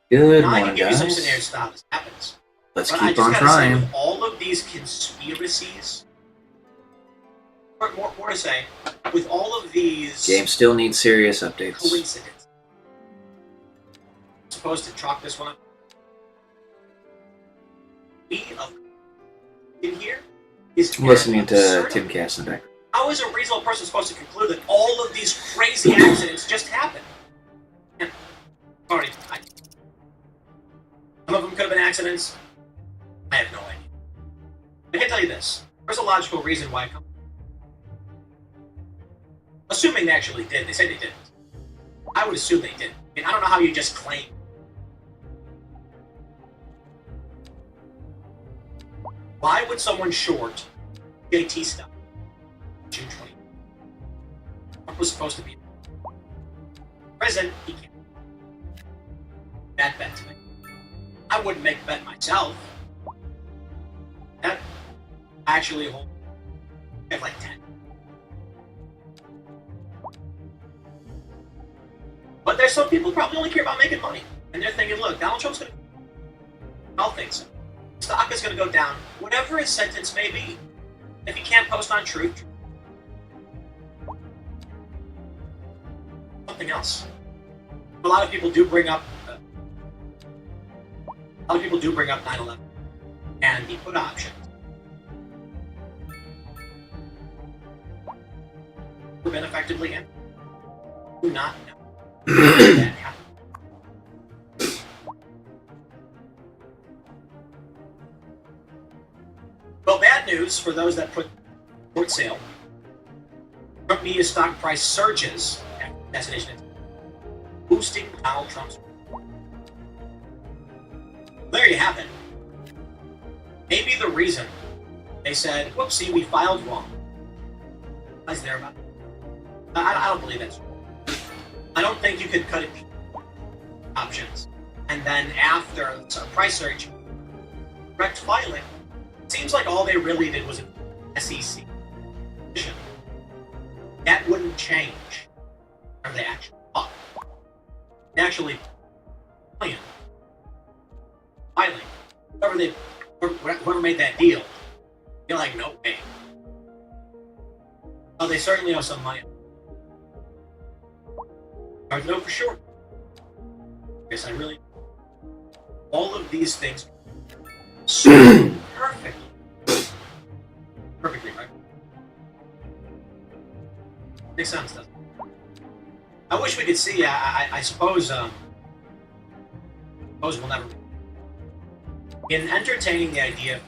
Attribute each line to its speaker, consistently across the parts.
Speaker 1: Good
Speaker 2: Now I can
Speaker 1: morning,
Speaker 2: give you some
Speaker 1: guys.
Speaker 2: scenarios to how this happens.
Speaker 1: Let's
Speaker 2: But I
Speaker 1: keep
Speaker 2: just
Speaker 1: on
Speaker 2: gotta say,
Speaker 1: trying.
Speaker 2: with all of these conspiracies, or more to say, with all of these
Speaker 1: Game still needs serious updates.
Speaker 2: coincidences, I'm supposed to chalk this one up. We in here is
Speaker 1: I'm listening to
Speaker 2: absurd.
Speaker 1: Tim Cass in the background.
Speaker 2: How is a reasonable person supposed to conclude that all of these crazy accidents just happened? And sorry, some of them could have been accidents. I have no idea. I can tell you this: there's a logical reason why. Assuming they actually did, they say they didn't. I would assume they didn't. I mean, I don't know how you just claim. Why would someone short JT stuff? June 20th. What was supposed to be present? He can't. Bad bet to me. I wouldn't make a bet myself. That actually hold. I have like 10. But there's some people who probably only care about making money. And they're thinking, look, Donald Trump's going to... I'll think so. Stock is going to go down, whatever his sentence may be. If he can't post on truth, something else. A lot of people do bring up 9/11 and the put options. Have been effectively in. Do not know that happened. Well, bad news for those that put short sale. Trump media stock price surges after the assassination, boosting Donald Trump's. There you have it. Maybe the reason they said, whoopsie, we filed wrong. Is there about it? I don't believe that's true. I don't think you could cut it options. And then after a price surge, correct filing, it seems like all they really did was an SEC. That wouldn't change whatever they actually bought. They actually planned filing. Whoever made that deal, you're like, no way. Well, they certainly owe some money. Hard to know for sure. Yes, I really. All of these things so perfectly right. Makes sense, doesn't it? I wish we could see. I suppose. Suppose we'll never. In entertaining the idea,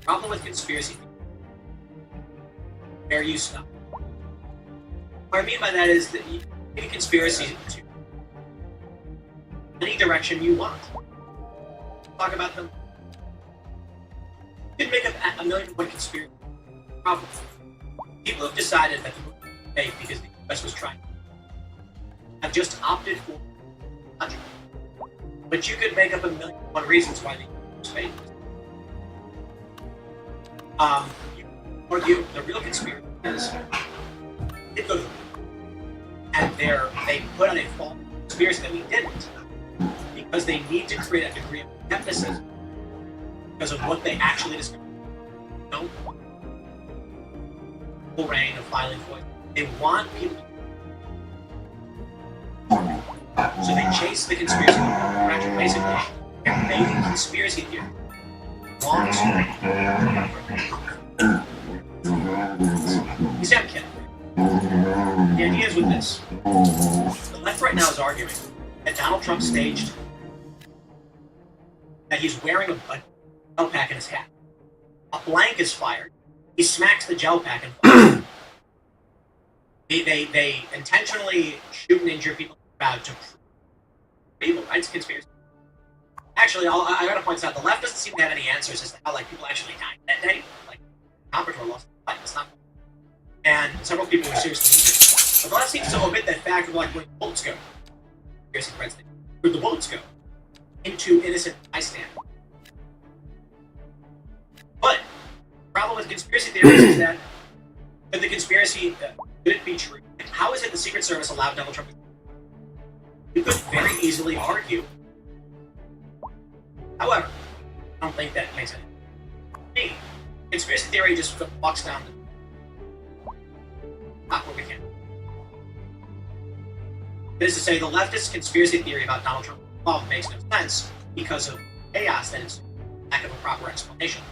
Speaker 2: problem with conspiracy, fair use stuff. What I mean by that is that you can conspiracy to any direction you want. Talk about them. You can make up a million and one conspiracy. Problem. People have decided that the movie was fake because the US was trying. Have just opted for country. But you could make up a million and one reasons why the US was fake. You argue the real conspiracy is it goes and they put on a false conspiracy that we didn't because they need to create a degree of skepticism because of what they actually discovered. No full reign of filing voice. They want people to so they chase the conspiracy theory. Basically, they're making conspiracy theory. Long story. You see, I'm kidding. The idea is with this. The left right now is arguing that Donald Trump staged that he's wearing a gel pack in his hat. A blank is fired. He smacks the gel pack and fires. They intentionally shoot and injure people in the crowd to prove evil, right? It's a conspiracy. Actually, I gotta point this out. The left doesn't seem to have any answers as to how people actually died that day. Like, Comprador lost the fight. It's not. And several people were seriously injured. But the left seems to omit that fact of where the bullets go. Conspiracy friends think. Where the bullets go into innocent bystanders. But the problem with conspiracy theories is that could the conspiracy could it be true? How is it the Secret Service allowed Donald Trump? You could very easily argue. However, I don't think that makes sense. Me, conspiracy theory just walks down the top where we can. That is to say, the leftist conspiracy theory about Donald Trump makes no sense because of chaos and its lack of a proper explanation.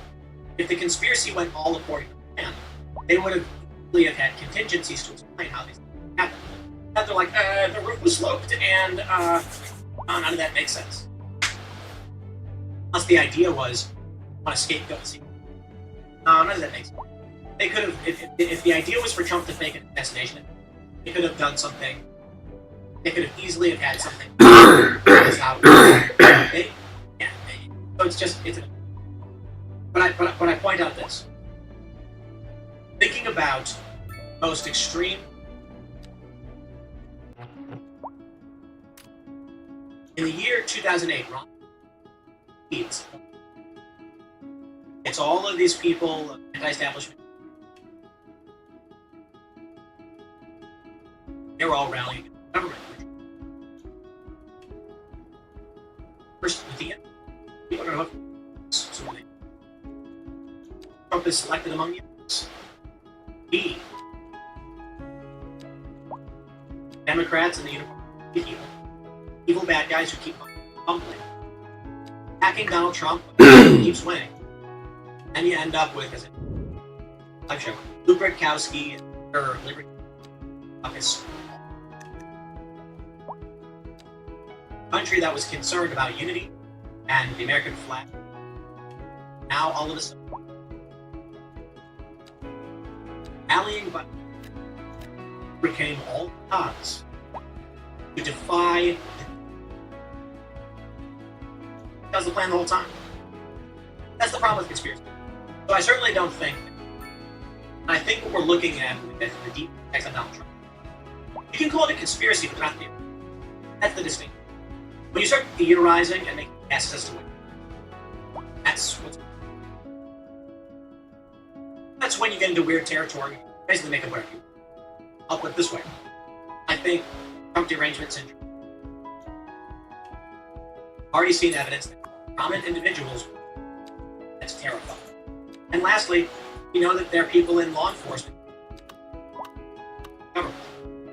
Speaker 2: If the conspiracy went all according to plan, they would have really had contingencies to explain how these things happened. But they're like, the roof was sloped, and none of that makes sense. Plus, the idea was on a scapegoat scene. None of that makes sense. They could have, if the idea was for Trump to fake an assassination, they could have done something. They could have easily have had something. So it's just but I point out this. Thinking about most extreme in the year 2008, Ron Deeds. It's all of these people, anti-establishment. They were all rallying against the government. First, with the end, people are going to so when Trump is selected among the others. B. Democrats and the uniform evil bad guys who keep fumbling. Hacking Donald Trump keeps winning. And you end up with, as a live show, Lou Britkowski or Liberty Caucus. Country that was concerned about unity and the American flag. Now all of a sudden, rallying but became all odds to defy. That was the plan the whole time. That's the problem with conspiracy. So I certainly don't think. I think what we're looking at with the deep effects on Donald Trump. You can call it a conspiracy, but not theory. That's the distinction. When you start theorizing and making guesses as to what, that's when you get into weird territory. You basically make it whatever you want. I'll put it this way. I think Trump derangement syndrome. Already seen evidence that prominent individuals. That's terrifying. And lastly, we know that there are people in law enforcement. However,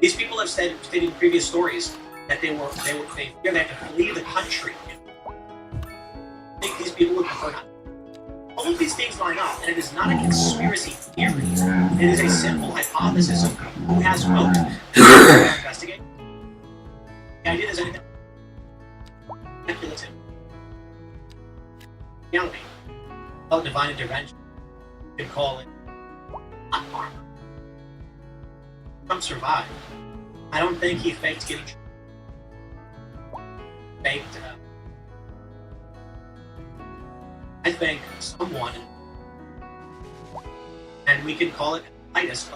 Speaker 2: these people have stated in previous stories that they fear they have to flee the country. I think these people would prefer not. All of these things line up, and it is not a conspiracy theory. It is a simple hypothesis of who has motive to investigate. The idea is anything speculative. Reality. Call it divine intervention. You could call it hot armor. Trump survived. I don't think he faked getting faked. I think someone, and we can call it itis,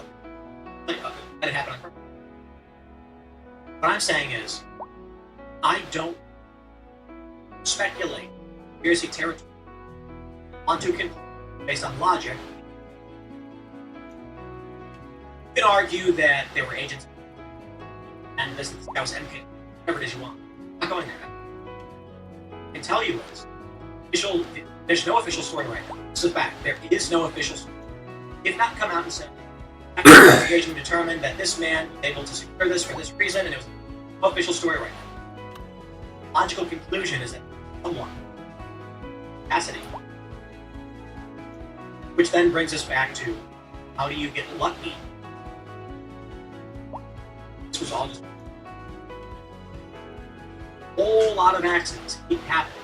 Speaker 2: let it happen on purpose. What I'm saying is, I don't speculate conspiracy territory onto based on logic. You can argue that there were agents, and this guy was MK, whatever it is you want. I'm not going there. I can tell you is, there's no official story right now. It's a fact. There is no official story. If not come out and say, after investigation determined that this man was able to secure this for this reason, and it was no official story right now. Logical conclusion is that someone, capacity. Which then brings us back to, how do you get lucky? This was all just a whole lot of accidents keep happening.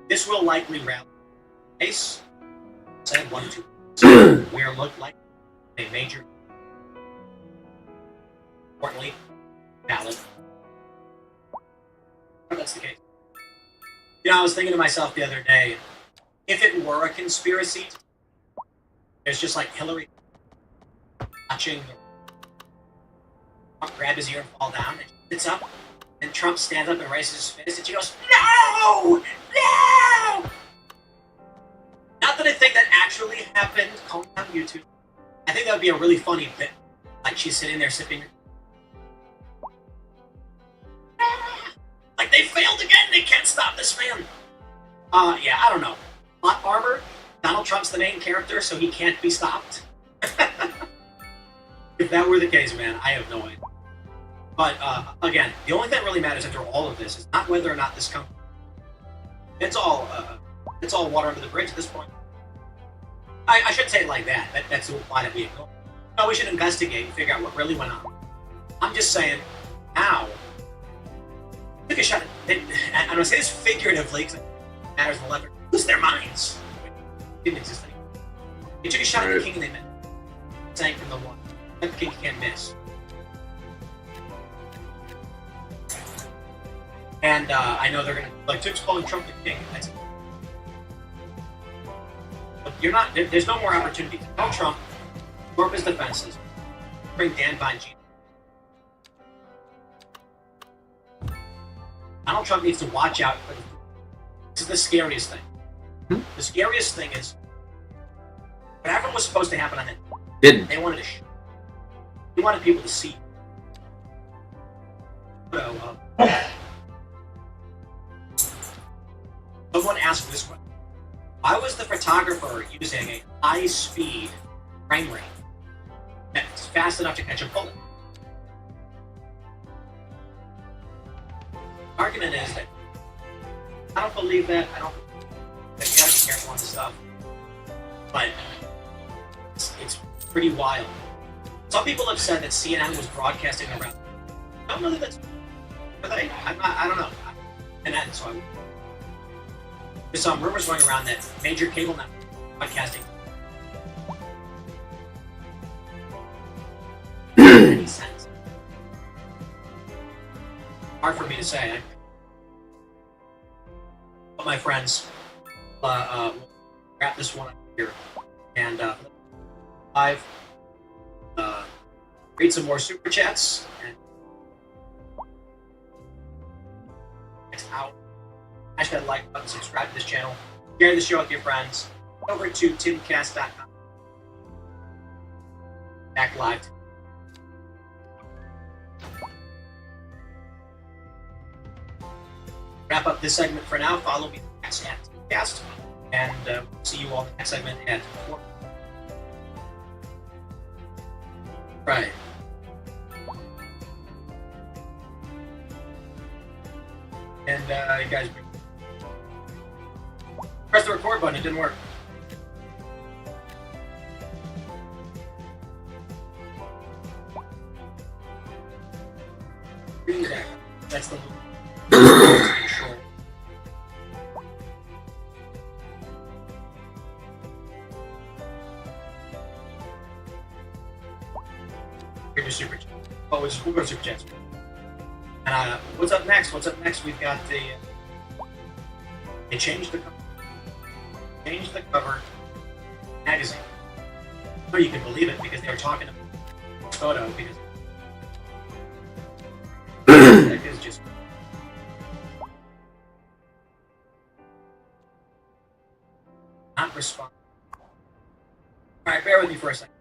Speaker 2: This will likely rally case. Said 1 or 2 where looked like a major, importantly, valid. That's the case. You know, I was thinking to myself the other day, if it were a conspiracy, there's just like Hillary watching Trump grab his ear and fall down, and she sits up, and Trump stands up and raises his fist, and she goes, "No! No!" Not that I think that actually happened, call it on YouTube. I think that would be a really funny bit. Like she's sitting there sipping They failed again. They can't stop this man. Yeah, I don't know. Plot armor. Donald Trump's the main character, so he can't be stopped. If that were the case, man, I have no idea. But again, the only thing that really matters after all of this is not whether or not this company. It's all water under the bridge at this point. I shouldn't say it like that. That's the line of being. No, we should investigate and figure out what really went on. I'm just saying, now, took a shot at, and I'm going to say this figuratively because it matters in the left, lose their minds. It didn't exist anymore. They took a shot at the king and they missed. Saying from the one. The king can't miss. And I know they're going to, like, Took's calling Trump the king. But you're not, there's no more opportunity to tell Trump, warp his defenses, bring Dan Bongino. Donald Trump needs to watch out for this is the scariest thing. The scariest thing is whatever was supposed to happen on it
Speaker 1: Didn't.
Speaker 2: they wanted to he wanted people to see. So, someone asked this question. Why was the photographer using a high-speed frame rate that's fast enough to catch a bullet? The argument is that I don't believe that. I don't believe that you have to be careful on this stuff. But it's pretty wild. Some people have said that CNN was broadcasting around. I don't know that that's. Are they? I don't know. And that, so there's some rumors going around that major cable networks broadcasting. Any sense? Hard for me to say. But my friends, we'll wrap this one up here and live. Read some more super chats and next hour. Smash that like button, subscribe to this channel, share the show with your friends. Over to timcast.com. Back live. Wrap up this segment for now. Follow me at Timcast, and we'll see you all in the next segment at 4. Right. And you guys press the record button. It didn't work. That's the control. Here's your super chat. Oh, we'll go super chats. And what's up next? What's up next? We've got the. They changed the cover. Changed the cover. Magazine. So you can believe it because they were talking about this photo because that is just. Not respond. All right, bear with me for a second.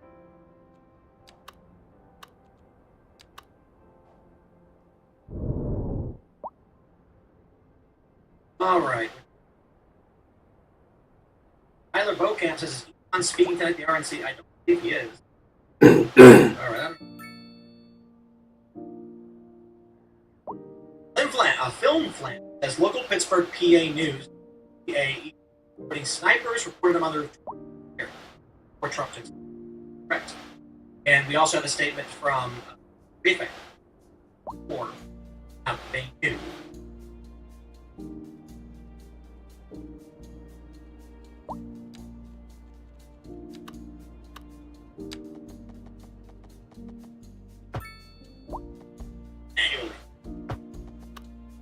Speaker 2: All right. Tyler Bokamp says, is Elon speaking tonight at the RNC? I don't think he is. All right. Film Flan says, local Pittsburgh PA News, PA reporting snipers reported them on their or Trump took. Correct. And we also have a statement from Prefect or they do.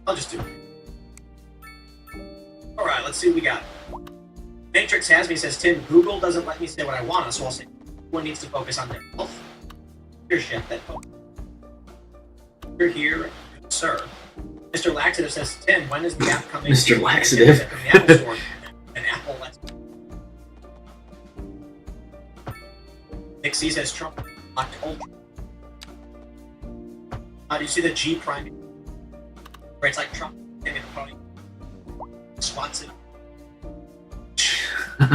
Speaker 2: I'll just do it. Alright, let's see what we got. Matrix has me says, Tim, Google doesn't let me say what I want, so I'll say one needs to focus on their health. Your shit that focus. You're here, sir. Mr. Laxative says, Tim, when is the app coming?
Speaker 1: Mr. Laxative.
Speaker 2: From the Apple Store. And Apple lets me. Nick C says, Trump locked Ultra. Do you see the G Prime? Where it's like Trump Maybe the pony swats it. All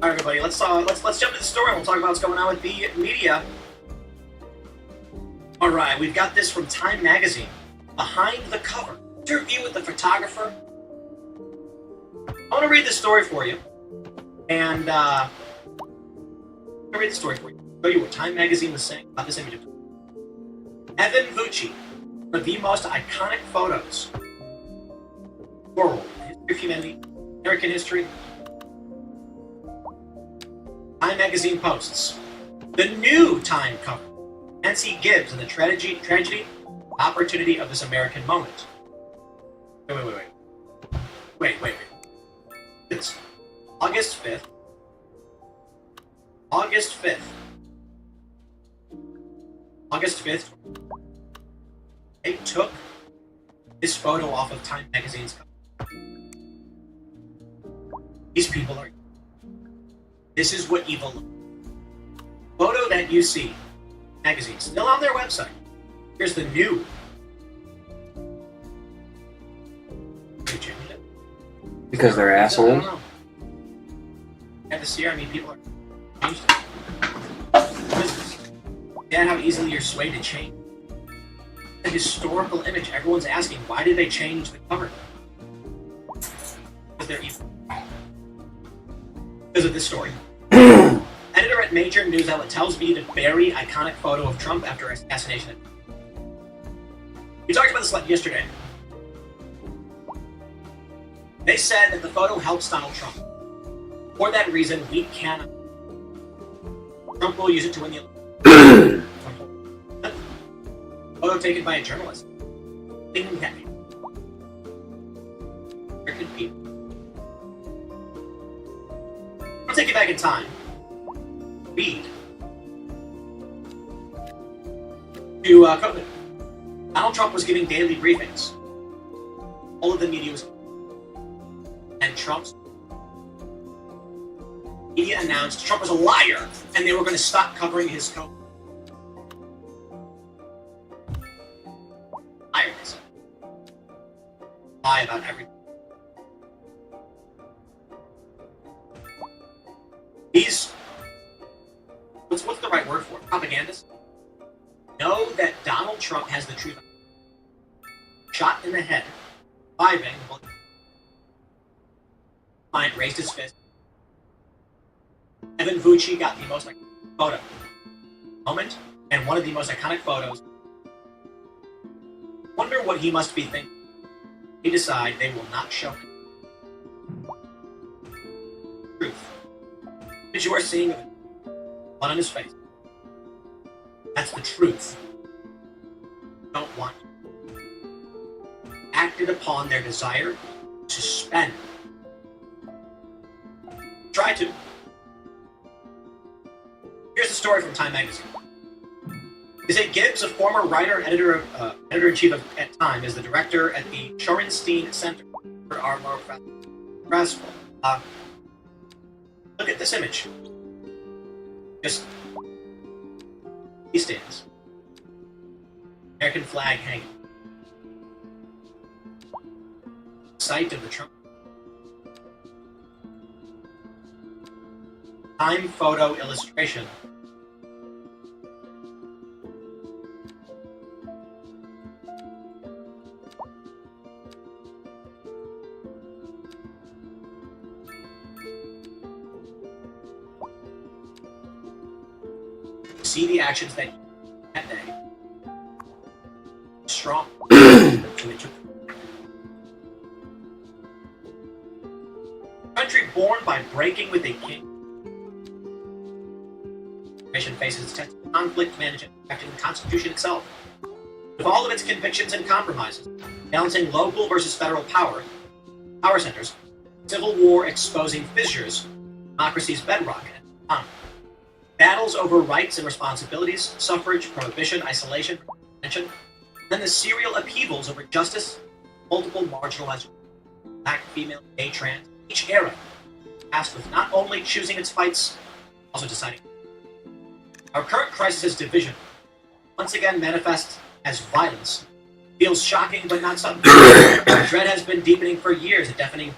Speaker 2: right, everybody, let's jump into the story. We'll talk about what's going on with the media. All right, we've got this from Time Magazine. Behind the cover, interview with the photographer. I want to read this story for you, and I'm gonna read the story for you. Show you what Time Magazine was saying about this image. Evan Vucci, for the most iconic photos. World, history of humanity, American history. Time Magazine posts the new Time cover. Nancy Gibbs and the tragedy, opportunity of this American moment. Wait. It's August 5th. August 5th. They took this photo off of Time Magazine's cover. These people are. This is what evil looks like. Photo that you see. Magazine still on their website. Here's the new.
Speaker 1: Because they're
Speaker 2: I
Speaker 1: assholes.
Speaker 2: don't know. At this year, I mean, people are changed it. Yeah, how easily you're swayed to change. A historical image. Everyone's asking, why did they change the cover? Because they're evil. Because of this story. Editor at major news outlet tells me to bury iconic photo of Trump after assassination. We talked about this yesterday. They said that the photo helps Donald Trump. For that reason, we cannot. Trump will use it to win the election. Photo taken by a journalist. Thinking that American people. I'll take you back in time. Read. To COVID. Donald Trump was giving daily briefings. All of the media was. And Trump's media announced Trump was a liar and they were going to stop covering his COVID. Liars. Lie about everything. These. What's the right word for it? Propagandists know that Donald Trump has the truth. Shot in the head, surviving. Client raised his fist. Evan Vucci got the most iconic photo moment and one of the most iconic photos. Wonder what he must be thinking. They decide they will not show him. Truth. As you are seeing of it. Blood on his face. That's the truth. Don't want to. Acted upon their desire to spend. Try to. Here's the story from Time Magazine. They say Gibbs, a former writer and editor-in-chief at Time, is the director at the Shorenstein Center for Art Festival. Look at this image. Just he stands. American flag hanging. Sight of the Trump. Time photo illustration. See the actions that day. Strong. Country born by breaking with a king. Nation faces intense conflict management affecting the Constitution itself. With all of its convictions and compromises, balancing local versus federal power centers, civil war exposing fissures, democracy's bedrock, and battles over rights and responsibilities, suffrage, prohibition, isolation, prevention, then the serial upheavals over justice, multiple marginalized black, female, gay, trans, each era tasked with not only choosing its fights, also deciding. Our current crisis is division, once again manifests as violence, Feels shocking, but not sudden. Dread has been deepening for years, a defining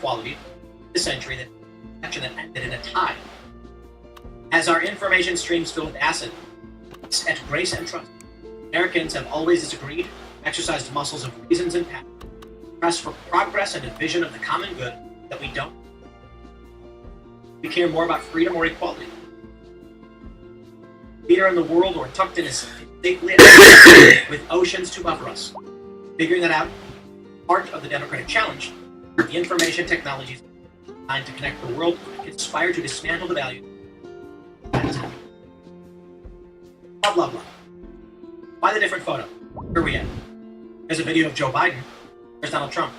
Speaker 2: quality of the century that action that ended in a tie. As our information streams fill with acid, at grace and trust, Americans have always disagreed, exercised muscles of reasons and passion, pressed for progress and a vision of the common good that we don't. We care more about freedom or equality. Leader in the world or tucked in his safely with oceans to buffer us. Figuring that out, part of the democratic challenge, the information technologies designed to connect the world, conspire to dismantle the value. Blah, blah, blah. Why the different photo? Where are we at? There's a video of Joe Biden. There's Donald Trump.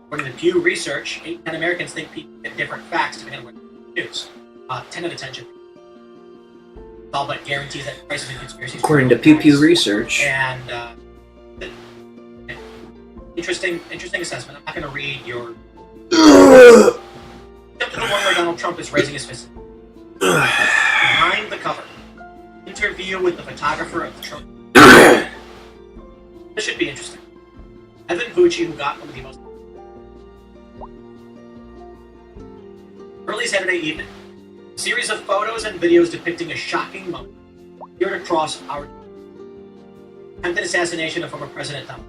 Speaker 2: According to Pew Research, 8 in 10 Americans think people get different facts depending on what news. 10 out of 10 should. It's all but guarantees that prices and conspiracies.
Speaker 1: According to Pew Research.
Speaker 2: And interesting assessment. I'm not going to read your. Except for the one where Donald Trump is raising his fist. Behind the cover. Interview with the photographer of the Trump. This should be interesting. Evan Bucci, who got one of the most early Saturday evening, a series of photos and videos depicting a shocking moment appeared across our attempted assassination of former President Donald.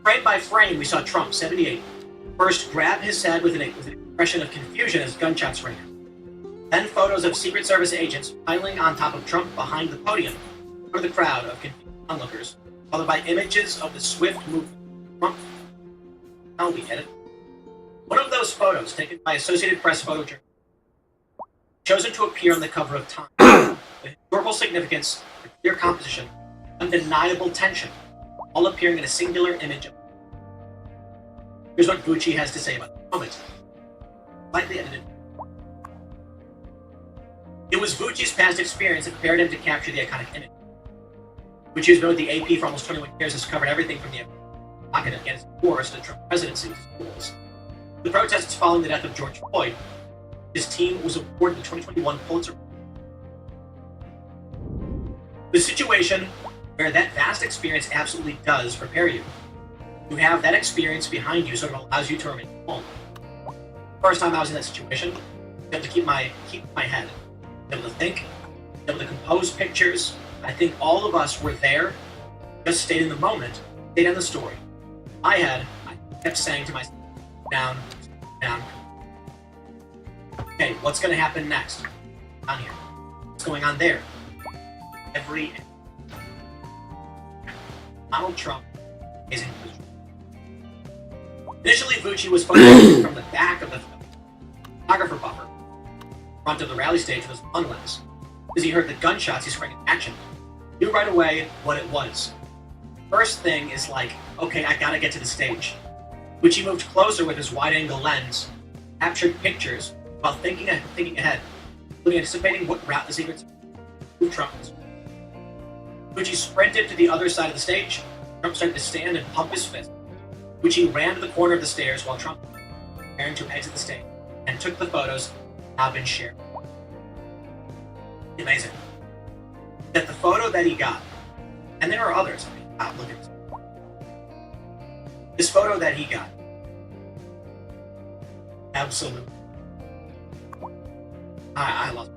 Speaker 2: Frame by frame, we saw Trump, 78, first grab his head with an expression of confusion as gunshots rang out. Then photos of Secret Service agents piling on top of Trump behind the podium for the crowd of confused onlookers, followed by images of the swift movement of Trump. I'll be headed. One of those photos, taken by Associated Press photojournalist, chosen to appear on the cover of Time, with historical significance, clear composition, undeniable tension, all appearing in a singular image. Here's what Bucci has to say about the moment. Slightly edited. It was Bucci's past experience that prepared him to capture the iconic image. Bucci has been with the AP for almost 21 years, has covered everything from the pocket against wars to the Trump presidency schools. The protests following the death of George Floyd, his team was awarded the 2021 Pulitzer. The situation where that vast experience absolutely does prepare you. You have that experience behind you, so it allows you to remain calm. First time I was in that situation, I had to keep my head, able to think, able to compose pictures. I think all of us were there, just stayed in the moment, stayed on the story. I kept saying to myself, down. Okay, what's going to happen next? On here. What's going on there? Donald Trump is in position. Initially, Bucci was photographing from the back of the photographer buffer, front of the rally stage with his long lens. As he heard the gunshots, he sprang into action. Knew right away what it was. First thing is like, okay, I gotta get to the stage. Bucci moved closer with his wide-angle lens, captured pictures while thinking ahead, including anticipating what route the secrets of Trump was. Bucci sprinted to the other side of the stage. Trump started to stand and pump his fist. Bucci ran to the corner of the stairs while Trump was preparing to exit the stage and took the photos that have been shared. Amazing. That the photo that he got, and there are others. I mean, wow, look at this. This photo that he got. Absolutely. I love it.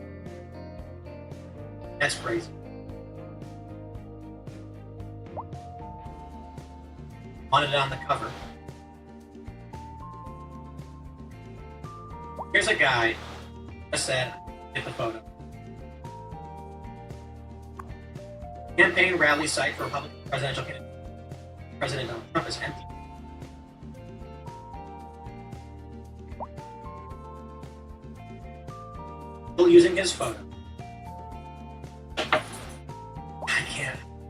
Speaker 2: That's crazy. Wanted it on the cover. Here's a guy just said, get the photo. Campaign rally site for Republican presidential candidate. President Donald Trump is empty. Still using his photo. I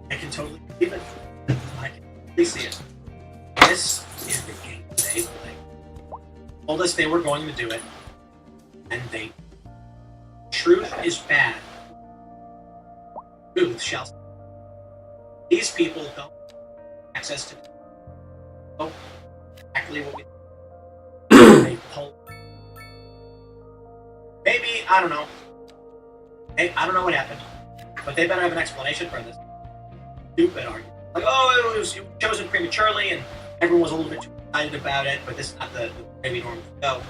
Speaker 2: can totally believe it. I can totally see it. This is the game they play. Told us they were going to do it, and they. Truth is bad. Truth shall. These people don't have access to exactly what we. They pull. Maybe I don't know. Hey, I don't know what happened, but they better have an explanation for this. stupid argument. Like, oh, it was chosen prematurely, and everyone was a little bit too excited about it, but this is not the way we normally go.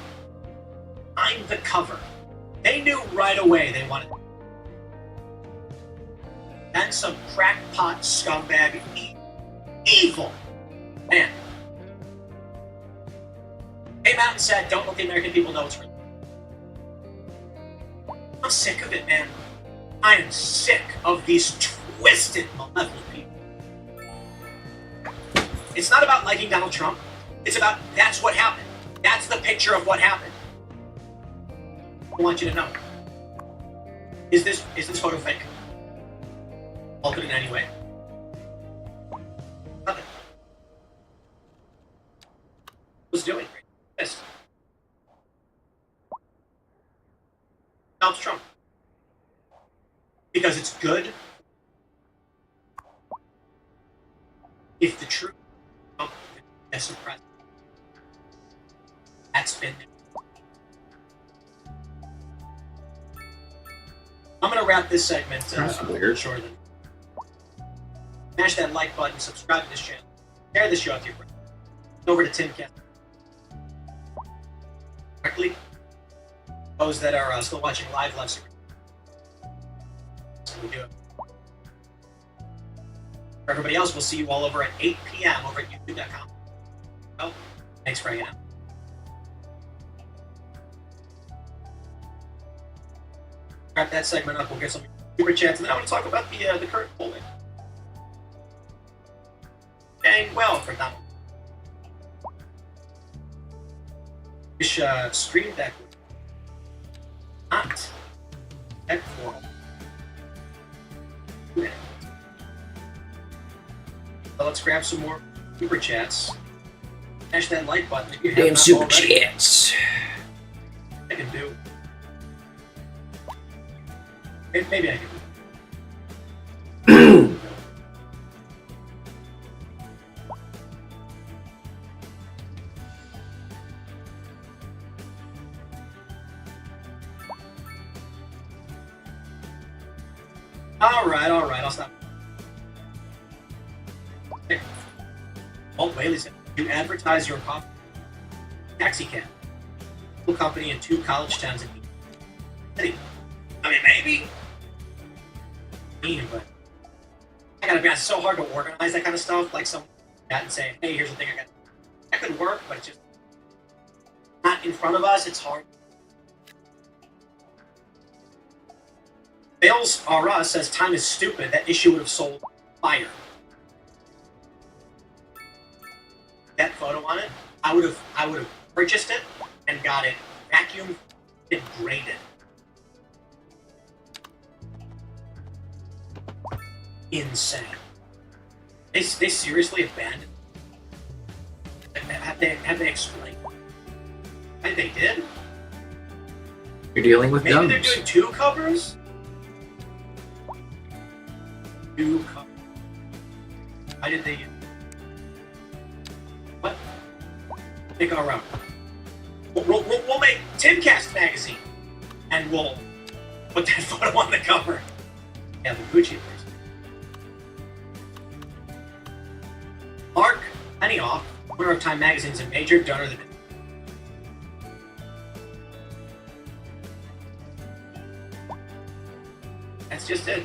Speaker 2: I'm the cover. They knew right away they wanted. And some crackpot scumbag, evil man came out and said, "Don't let the American people know it's real." I'm sick of it, man. I am sick of these twisted, malevolent people. It's not about liking Donald Trump. It's about that's what happened. That's the picture of what happened. I want you to know. Is this photo fake? Altered in any way? Nothing. What's doing? This. Donald Trump. Because it's good. If the truth is suppressed, that's been. I'm going to wrap this segment shorter than. Smash that like button, subscribe to this channel, share this show with your friends. Over to Tim Kessler. Directly, those that are still watching live stream. So we do it. For everybody else, we'll see you all over at 8 p.m. over at youtube.com. Oh, thanks for hanging out. Wrap that segment up. We'll get some super chats, and then I want to talk about the current polling. Dang well for Donald. This Stream Deck not deck for. So let's grab some more super chats. Smash that like button if you have not
Speaker 1: super
Speaker 2: already.
Speaker 1: chats.
Speaker 2: I can do. Maybe I can do. All right, I'll stop. Okay. Walt Whaley said, you advertise your coffee taxi cab, a company in 2 college towns in the city. I mean, maybe. But I gotta be honest, it's so hard to organize that kind of stuff. Like someone that and say, hey, here's the thing I got. That could work, but it's just not in front of us. It's hard. Bales R Us says time is stupid. That issue would have sold fire. That photo on it, I would have purchased it and got it vacuumed and graded. Insane. They seriously abandoned. Have they explained? I think they did.
Speaker 1: You're dealing with
Speaker 2: Maybe
Speaker 1: numbs.
Speaker 2: they're doing 2 covers. 2 covers. Why did they? What? They go around. We'll make Timcast magazine, and we'll put that photo on the cover. Yeah, the Gucci person. Mark Benioff, owner of Time Magazine, is a major donor of the. That's just it.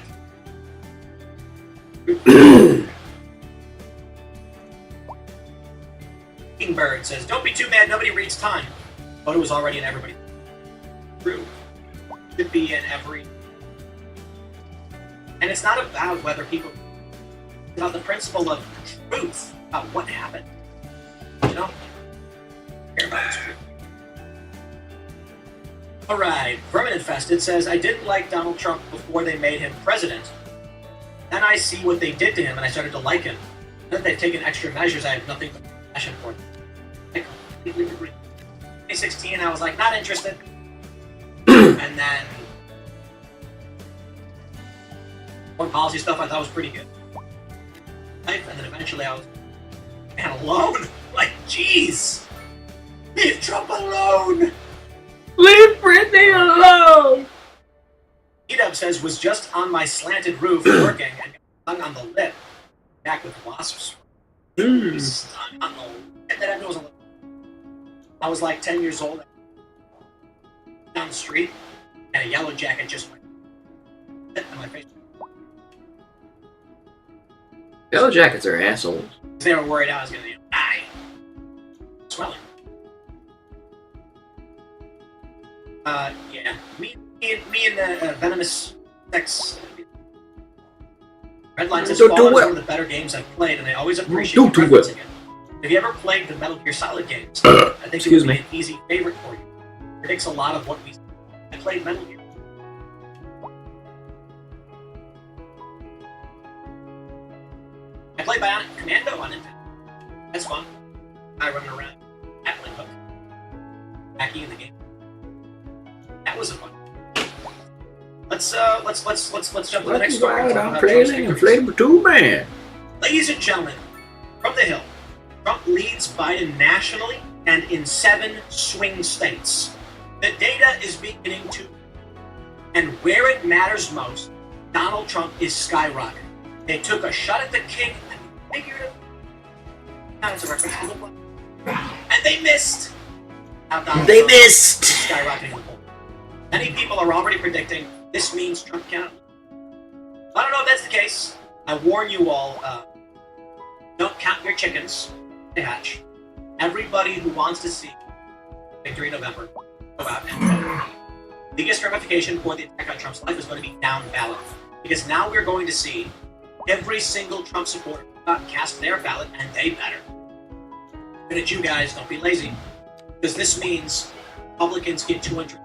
Speaker 2: Kingbird says, don't be too mad, nobody reads Time. Photo was already in everybody. True. Should be in every. And it's not about whether people. It's about the principle of truth, about what happened. You know? Care about the truth. Alright, Vermin Infested says, I didn't like Donald Trump before they made him president. Then I see what they did to him and I started to like him. Now that they've taken extra measures, I have nothing but passion for them. I completely agree. 2016, I was like, not interested. And then foreign policy stuff I thought was pretty good. And then eventually I was, man, alone? Like, jeez! Leave Trump alone!
Speaker 1: Leave Britney alone!
Speaker 2: E-Dub says, was just on my slanted roof working and got hung on the lip. back with wasps.
Speaker 1: Mm.
Speaker 2: I was like 10 years old. Down the street, and a yellow jacket just went in my face.
Speaker 1: Yellow jackets are assholes.
Speaker 2: They were worried I was going to die. Swelling. Yeah. Me and the venomous sex. Redlines has fallen as one of the better games I've played, and I always appreciate referencing it. Have you ever played the Metal Gear Solid games? I think it would be an easy favorite for you. It predicts a lot of what we. I played Metal Gear. I played Bionic Commando on Nintendo. That's fun. I run around Appling Hook. Hacking in the game. That was a fun. Let's jump to the next story.
Speaker 1: I'm crazy inflatable tube man.
Speaker 2: Ladies and gentlemen, from the Hill, Trump leads Biden nationally and in 7 swing states. The data is beginning to, and where it matters most, Donald Trump is skyrocketing. They took a shot at the king and figured it out as a reference to the blood. And they missed.
Speaker 1: They missed.
Speaker 2: Skyrocketing the poll. Many people are already predicting this means Trump cannot. I don't know if that's the case. I warn you all, don't count your chickens. They hatch. Everybody who wants to see victory in November, go out and vote. The biggest ramification for the attack on Trump's life is going to be down ballot. Because now we're going to see every single Trump supporter cast their ballot, and they better. But at you guys, don't be lazy. Because this means Republicans get 200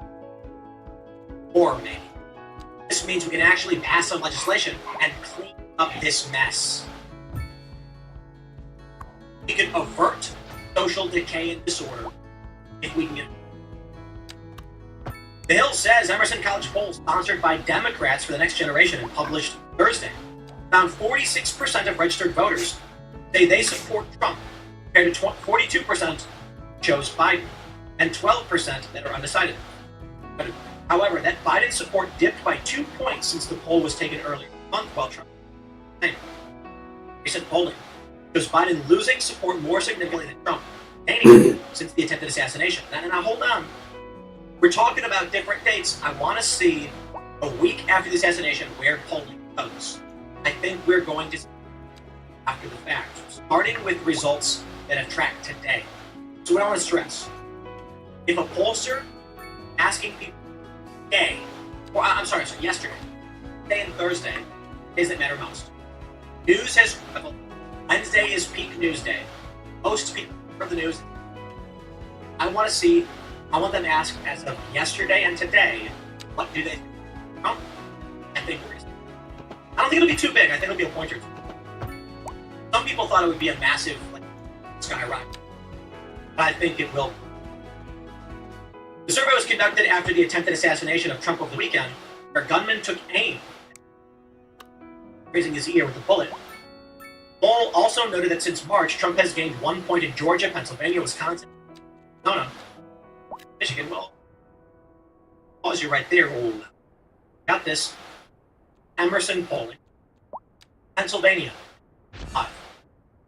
Speaker 2: or maybe. This means we can actually pass some legislation and clean up this mess. We can avert social decay and disorder if we can get it. The Hill says Emerson College poll sponsored by Democrats for the Next Generation and published Thursday found 46% of registered voters say they support Trump, compared to 42% chose Biden, and 12% that are undecided. However, that Biden support dipped by 2 points since the poll was taken earlier this month while Trump was recent polling shows Biden losing support more significantly than Trump, gaining since the attempted assassination. Now hold on. We're talking about different dates. I want to see a week after the assassination where polling goes. I think we're going to see after the fact, starting with results that have tracked today. So what I want to stress, if a pollster asking people today, or I'm sorry, yesterday, today and Thursday, days that matter most. News has, Wednesday is peak news day. Most people from the news. I want them to ask as of yesterday and today, what do they think? I think we're I don't think it'll be too big. I think it'll be a point or two. Some people thought it would be a massive skyrocket. But I think it will. The survey was conducted after the attempted assassination of Trump over the weekend, where gunman took aim, grazing his ear with a bullet. Poll also noted that since March, Trump has gained 1 point in Georgia, Pennsylvania, Wisconsin, Michigan. Well, pause you right there. Got this. Emerson polling. Pennsylvania, 5.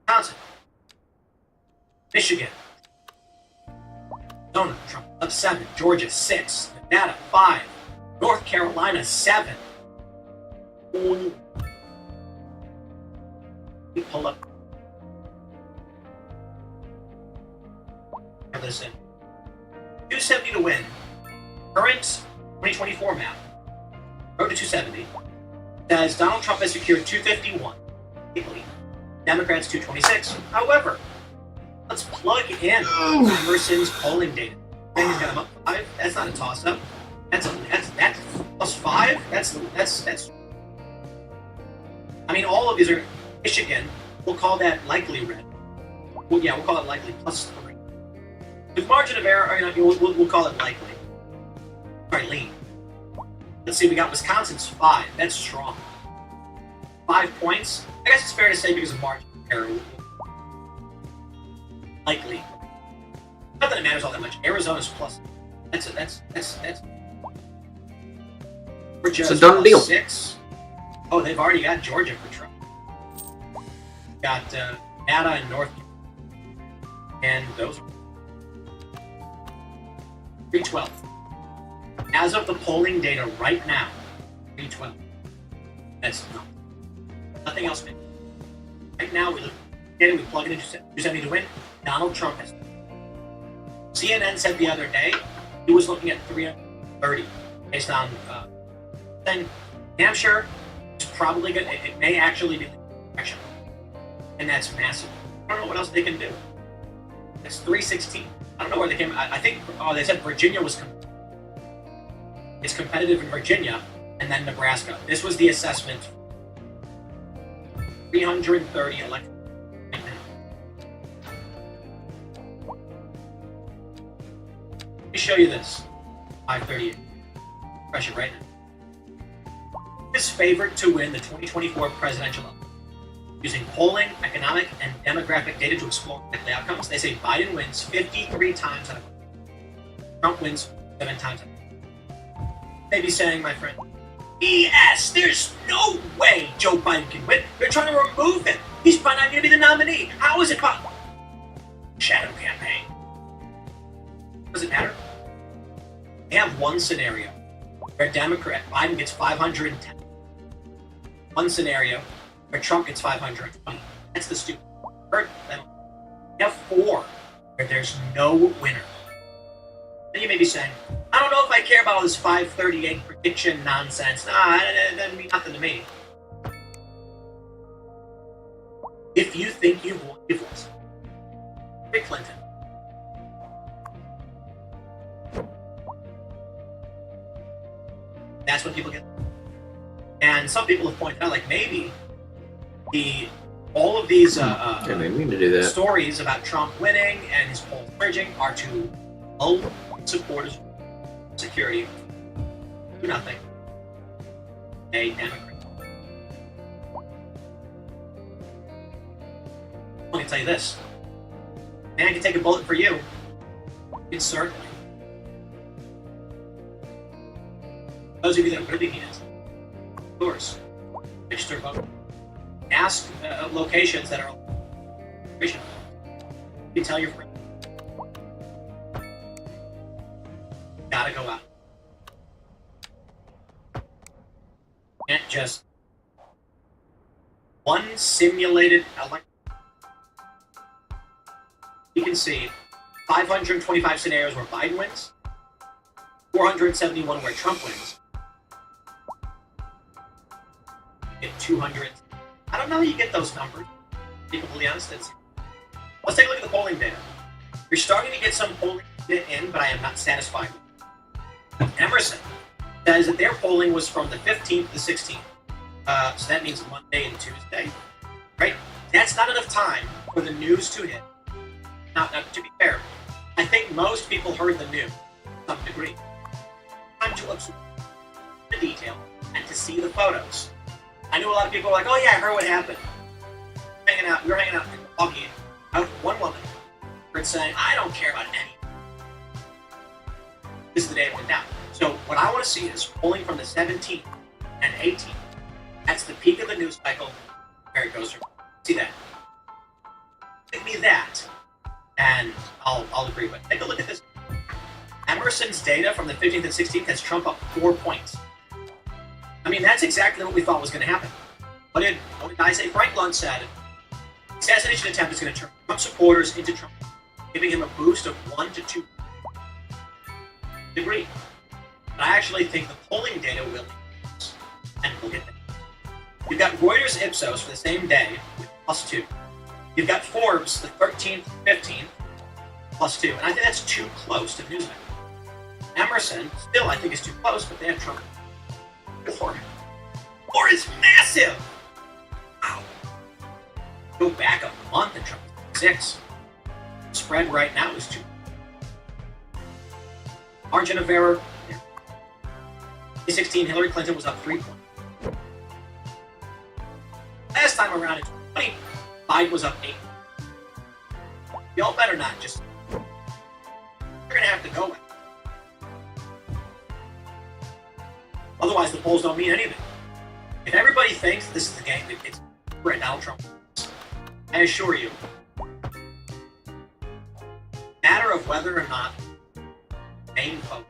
Speaker 2: Wisconsin, Michigan, Arizona, Trump up 7. Georgia, 6. Nevada, 5. North Carolina, 7. Let me pull up. Listen. 270 to win. Current 2024 map. Road to 270. Says Donald Trump has secured 251. Democrats 226. However, let's plug in Emerson's polling data. He's got him up 5. That's not a toss-up. That's plus 5. That's. I mean, all of these are Michigan. We'll call that likely red. Well, yeah, we'll call it likely plus 3. With margin of error, we'll call it likely. Sorry, lean. Let's see, we got Wisconsin's 5. That's strong. 5 points. I guess it's fair to say because of margin of error. Likely. Not that it matters all that much. Arizona's plus. That's.
Speaker 1: It's a done deal.
Speaker 2: 6. Oh, they've already got Georgia for Trump. got Nevada and North Carolina. And those are 312. As of the polling data right now, 312. That's nothing else. Right now, we plug it into 270 to win. Donald Trump has. CNN said the other day he was looking at 330 based on then Hampshire is probably good. It may actually be the election, and that's massive. I don't know what else they can do. It's 316. I don't know where they came. I think they said Virginia was. It's competitive in Virginia, and then Nebraska. This was the assessment. 330 elections. Let me show you this. 538. Pressure right now. Is favored to win the 2024 presidential election. Using polling, economic, and demographic data to explore likely outcomes, they say Biden wins 53 times out of Trump wins 7 times out of Maybe saying, my friend, BS! There's no way Joe Biden can win. They're trying to remove him. He's probably not going to be the nominee. How is it possible? Shadow campaign. Does it matter? They have one scenario where Biden gets 510. One scenario where Trump gets 520. That's the stupid. They have 4 where there's no winner. Then you may be saying, I don't know if I care about all this 538 prediction nonsense. Nah, that doesn't mean nothing to me. If you think you've won, you've lost. Hillary Clinton. That's when people get. And some people have pointed out, like maybe all of these
Speaker 1: didn't mean to do that.
Speaker 2: stories about Trump winning and his polls surging are to lull supporters security. Do nothing. A Democrat. I can tell you this. Man, I can take a bullet for you. It's certainly. Those of you that really need it, yours. Register vote. Ask locations that are. You tell your friends. Gotta go out. Can't just one simulated election. You can see 525 scenarios where Biden wins, 471 where Trump wins. Get 200. I don't know how you get those numbers. To be completely honest, let's take a look at the polling data. You're starting to get some polling data in, but I am not satisfied with it. Emerson says that their polling was from the 15th to the 16th. So that means Monday and Tuesday. Right? That's not enough time for the news to hit. Now, to be fair, I think most people heard the news to some degree. Time to absorb the detail and to see the photos. I knew a lot of people were like, oh yeah, I heard what happened. We were hanging out in Milwaukee. One woman heard saying, I don't care about any. This is the day it went down. So what I want to see is polling from the 17th and 18th. That's the peak of the news cycle where it goes through. See that? Give me that, and I'll agree with it. Take a look at this. Emerson's data from the 15th and 16th has Trump up 4 points. I mean, that's exactly what we thought was going to happen. What did I say? Frank Luntz said, assassination attempt is going to turn Trump supporters into Trump, giving him a boost of 1 to 2. Agree. But I actually think the polling data will increase, and we'll get there. You've got Reuters Ipsos for the same day with +2. You've got Forbes the 13th, 15th, +2, and I think that's too close to Newsmax. Emerson still I think is too close, but they have Trump 4. 4 is massive. Wow. Go back a month and Trump 6. The spread right now is 2. Margin of error. 2016, Hillary Clinton was up 3 points. Last time around in 2020, Biden was up 8. Y'all better not just. You're gonna have to go with it. Otherwise, the polls don't mean anything. If everybody thinks this is the game, it's where Donald Trump is, I assure you, matter of whether or not main focus,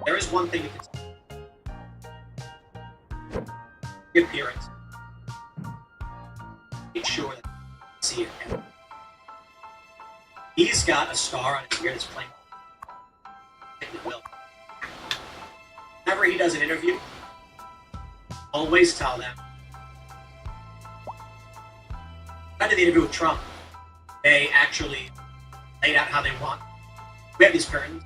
Speaker 2: there is one thing you can see. The appearance. Make sure that you see it. He's got a scar on his ear that's playing. Whenever he does an interview, always tell them. I did the interview with Trump. They actually laid out how they want. We have these curtains.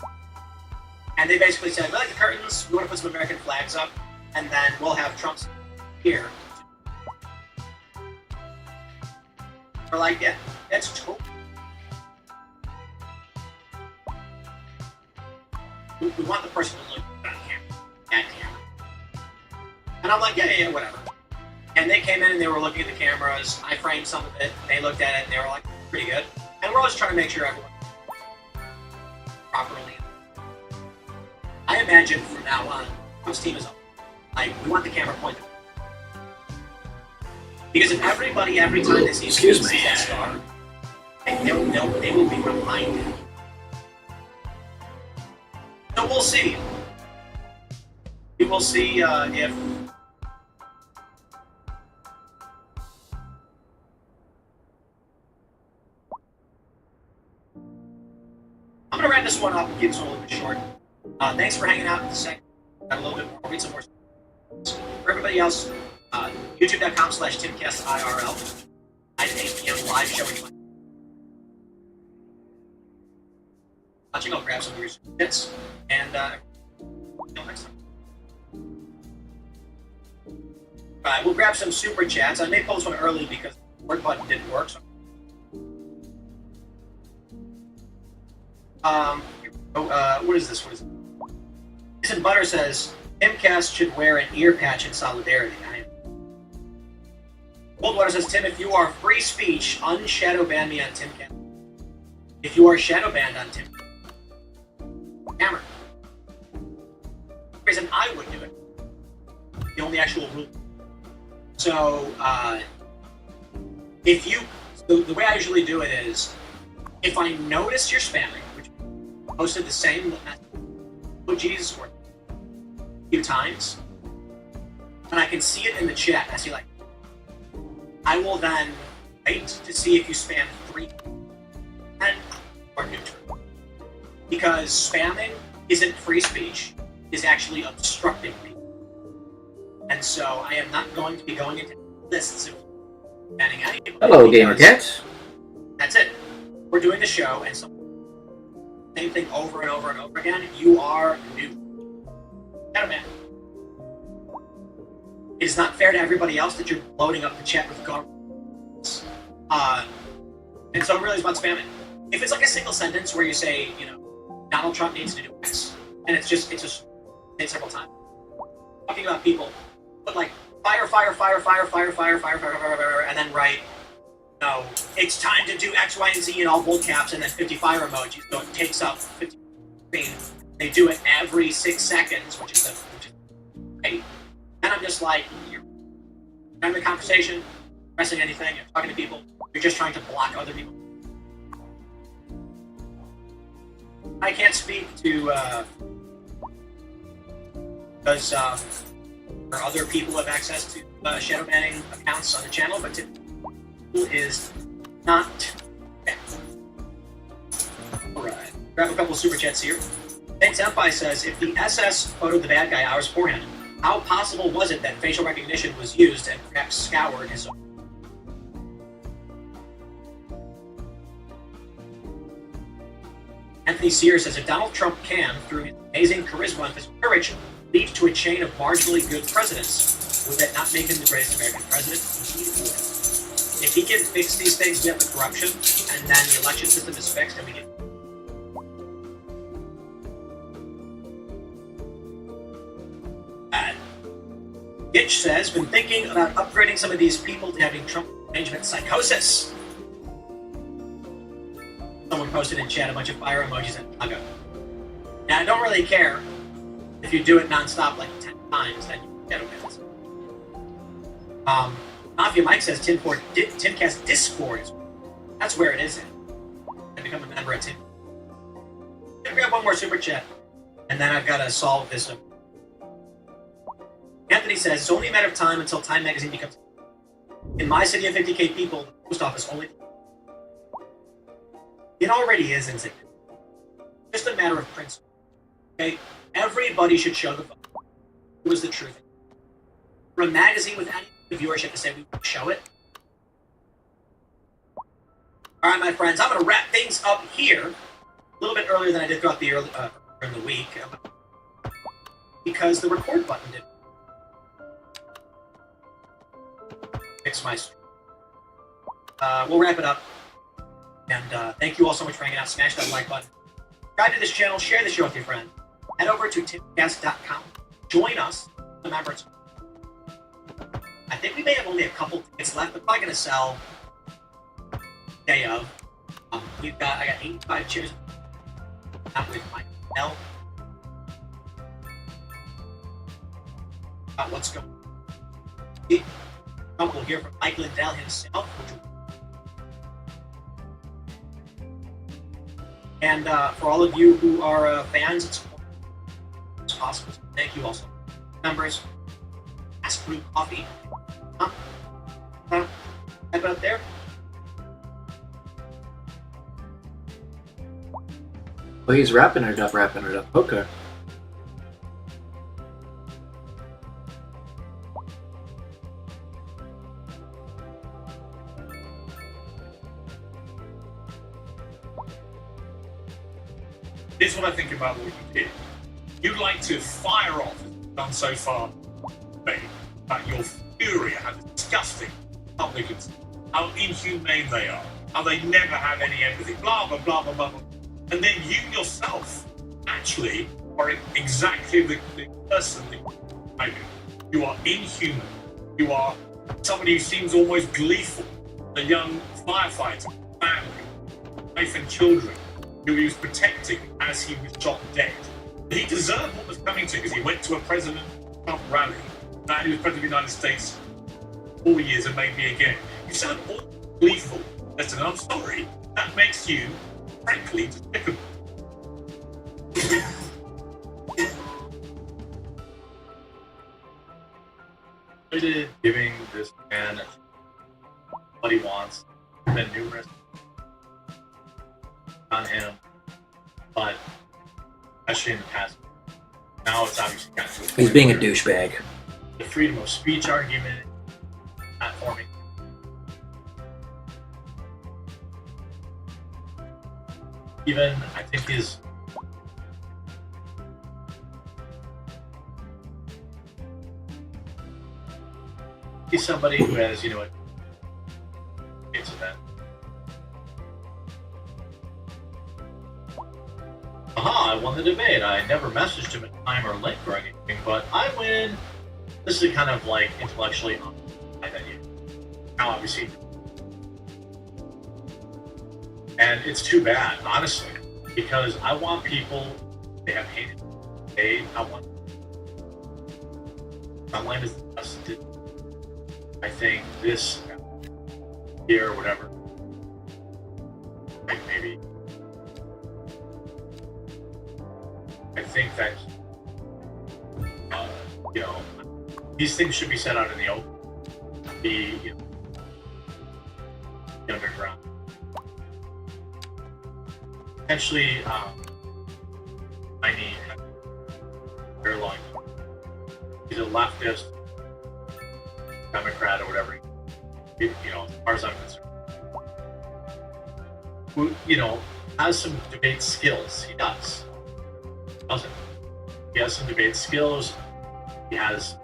Speaker 2: And they basically said, we like the curtains, we want to put some American flags up, and then we'll have Trump's here. We're like, yeah, that's totally. We want the person to look on camera, at camera. And I'm like, yeah, whatever. And they came in and they were looking at the cameras. I framed some of it. They looked at it and they were like, pretty good. And we're always trying to make sure everyone properly. I imagine from now on, Trump's team is like, we want the camera pointed. Because if everybody, every time they see that star, they will be reminded. So we'll see. We will see if. I'm gonna wrap this one up and keep this one a little bit short. Thanks for hanging out in the second. Got a little bit more. I'll read some more. For everybody else, youtube.com/TimCastIRL. I did 8 p.m. live showing my watching. I'll grab some of your bits and until next time. Alright, we'll grab some super chats. I may post one early because the word button didn't work. So. What is this? What is it? Jason Butter says Timcast should wear an ear patch in solidarity. Coldwater says, Tim, if you are free speech, unshadow ban me on Timcast. If you are shadow banned on Timcast, hammer. The reason I would do it. The only actual rule. So, if you, the way I usually do it is, if I notice you're spamming, which posted the same emojis or a few times, and I can see it in the chat, I see like, I will then wait to see if you spam 3 or neutral. Because spamming isn't free speech, is actually obstructing me. And so I am not going to be going into lists of banning anybody.
Speaker 1: Hello, Gamer Cats.
Speaker 2: That's it. We're doing the show, and so same thing over and over and over again. You are new. Shadow ban. It is not fair to everybody else that you're loading up the chat with garbage. And so it really is about spamming. If it's like a single sentence where you say, you know, Donald Trump needs to do X, and it's just say it several times. Talking about people, but like fire, and then write, no, it's time to do X, Y, and Z in all bold caps, and then 50 fire emojis. So it takes up 50 screen. They do it every 6 seconds, which is great. And I'm just like, you're having a conversation, pressing anything, you're talking to people, you're just trying to block other people. I can't speak to, because other people have access to shadow banning accounts on the channel, but is not banned. Alright, grab a couple of super chats here. Thanks Empire says, if the SS photoed the bad guy hours beforehand, how possible was it that facial recognition was used and perhaps scoured his own? Anthony Sears says, if Donald Trump can, through his amazing charisma and physical courage, lead to a chain of marginally good presidents, would that not make him the greatest American president? He would. If he can fix these things, we have the corruption, and then the election system is fixed, and we get. Gitch says, been thinking about upgrading some of these people to having Trump arrangement psychosis. Someone posted in chat a bunch of fire emojis and Chicago. Now, I don't really care if you do it nonstop like 10 times, then you get it. Mafia Mike says Timcast Discord is. That's where it is at. I become a member of Tim. Gonna grab one more super chat, and then I've got to solve this. Anthony says it's only a matter of time until Time Magazine becomes. In my city of 50K people, the post office only. It already is insignificant. Just a matter of principle. Okay, everybody should show the vote. It was the truth. For a magazine with any viewership to say we won't show it. All right, my friends, I'm going to wrap things up here a little bit earlier than I did throughout the in the week because the record button didn't fix my stream. We'll wrap it up, and thank you all so much for hanging out. Smash that like button. Subscribe to this channel. Share the show with your friend. Head over to timcast.com. Join us. Remember, I think we may have only a couple tickets left. We're probably going to sell day of. I got 85 chairs. Not with my help. About what's going on. We'll hear from Mike Lindell himself. And for all of you who are fans and support, it's possible. Thank you also. Members, Ask Brew Coffee. Type out there.
Speaker 1: Well, he's wrapping it up. Okay.
Speaker 3: Here's what I think about what you did. You'd like to fire off, as you've done so far, about your fury, how disgusting publicans, how inhumane they are, how they never have any empathy, blah, blah, blah, blah, blah, blah. And then you yourself actually are exactly the person that I do. You are inhuman. You are somebody who seems almost gleeful. A young firefighter, family, wife and children, who he was protecting as he was shot dead. He deserved what was coming to him because he went to a President Trump rally. Now he was President of the United States 4 years and maybe again. You sound all gleeful. Listen, I'm sorry. That makes you, frankly, despicable.
Speaker 4: Giving this man what he wants. There's been numerous on him, but especially in the past, now it's obviously got to a point
Speaker 1: He's being a
Speaker 4: where
Speaker 1: douchebag.
Speaker 4: the freedom of speech argument, not forming. Even I think he's somebody who has, it's that. I won the debate. I never messaged him a time or link or anything, but I win. This is kind of like intellectually on that you now obviously, and it's too bad, honestly, because I want people they have hated. I want online is the best. I think this year or whatever, like maybe. I think that, these things should be set out in the open, the underground. Potentially, I need very long. He's a leftist, Democrat, or whatever. As far as I'm concerned, who has some debate skills. He does. Doesn't. He has some debate skills. He has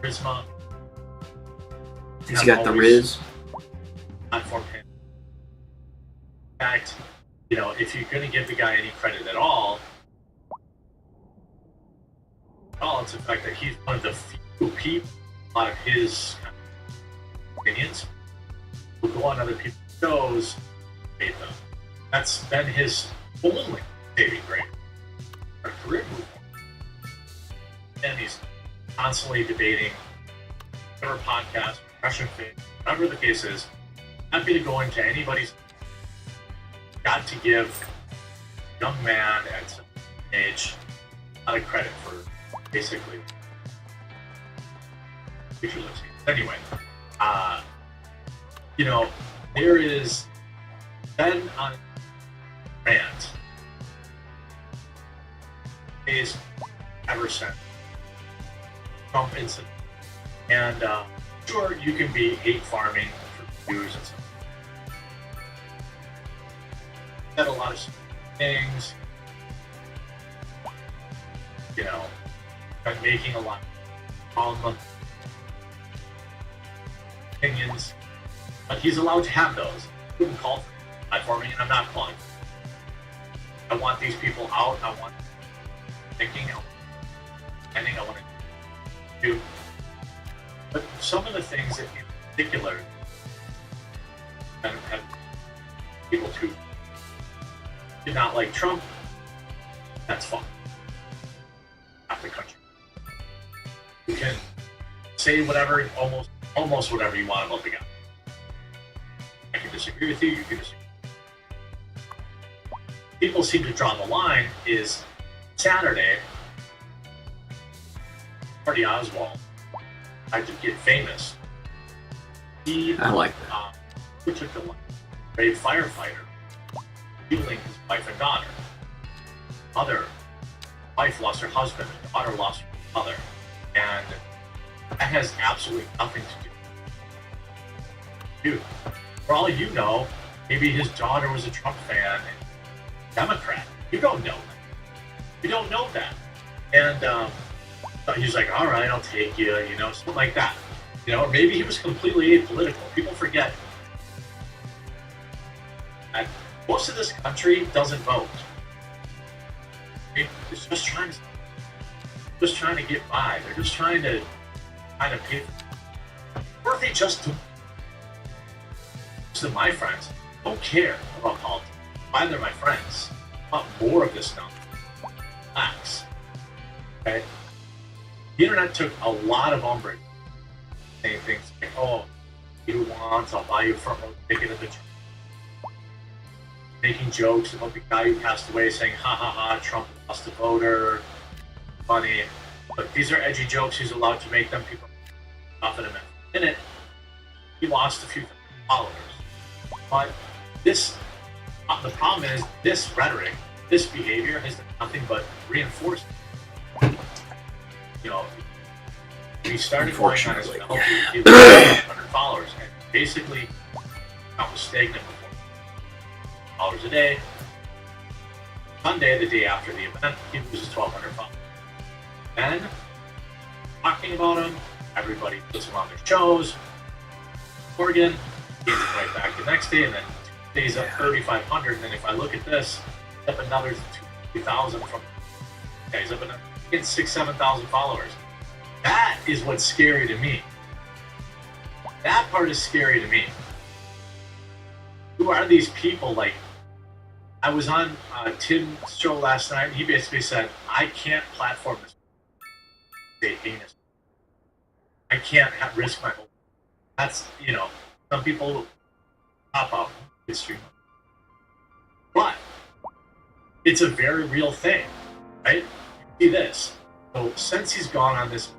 Speaker 4: charisma.
Speaker 1: He's got the Riz.
Speaker 4: Platform him. In fact, if you're going to give the guy any credit at all, it's the fact that he's one of the few people, a lot of his opinions, who go on other people's shows, debate them. That's been his only saving grace. Our career move on. And he's constantly debating whatever podcast depression phase, whatever the case is, happy to go into anybody's. Got to give a young man at some age a lot of credit for basically visualization. Anyway, you know, there is Ben on rant is ever since Trump incident, and sure you can be hate farming for views and stuff. Said a lot of things, you know, and making a lot of opinions, but he's allowed to have those. I wouldn't call for platforming, and I'm not calling. I want these people out. I want thinking. I want to do. But some of the things that, in particular, have people who did not like Trump. That's fine. Half the country. You can say whatever, almost whatever you want about the guy. I can disagree with you. You can disagree. People seem to draw the line is Saturday. Marty Oswald tried to get famous.
Speaker 1: I like that.
Speaker 4: Who took the line? Brave firefighter, healing his wife and daughter. Wife lost her husband, and daughter lost her mother, and that has absolutely nothing to do. Dude, for all you know, maybe his daughter was a Trump fan and Democrat. You don't know that. You don't know that. And so he's like, all right, I'll take you, you know, something like that. You know, or maybe he was completely apolitical. People forget that most of this country doesn't vote. It's just trying to get by. They're just trying to pay. Or they just do. Most of my friends don't care about politics. Why they're my friends? I want more of this stuff. Relax. Okay? The internet took a lot of umbrage saying things like, oh, you want, I'll buy you a front row ticket at the church. Making jokes about the guy who passed away, saying, ha ha ha, Trump lost a voter. Funny. But these are edgy jokes. He's allowed to make them. People off in a minute. He lost a few followers. But this, the problem is, this rhetoric, this behavior has done nothing but reinforce it. You know, we started going on his penalty, he lost 100 followers, and basically, I was stagnant before. Followers a day. Sunday, the day after the event, he loses 1,200 followers. Then, talking about him, everybody puts him on their shows. Oregon, gains it right back the next day, and then 2 days up 3,500. And then if I look at this, up another 2,000 from. Yeah, he's up another 6,000-7,000 followers. That is what's scary to me. That part is scary to me. Who are these people? Like, I was on Tim's show last night, and he basically said, I can't platform this. I can't risk my whole. That's, you know, some people pop up history. But it's a very real thing, right? You see this. So since he's gone on this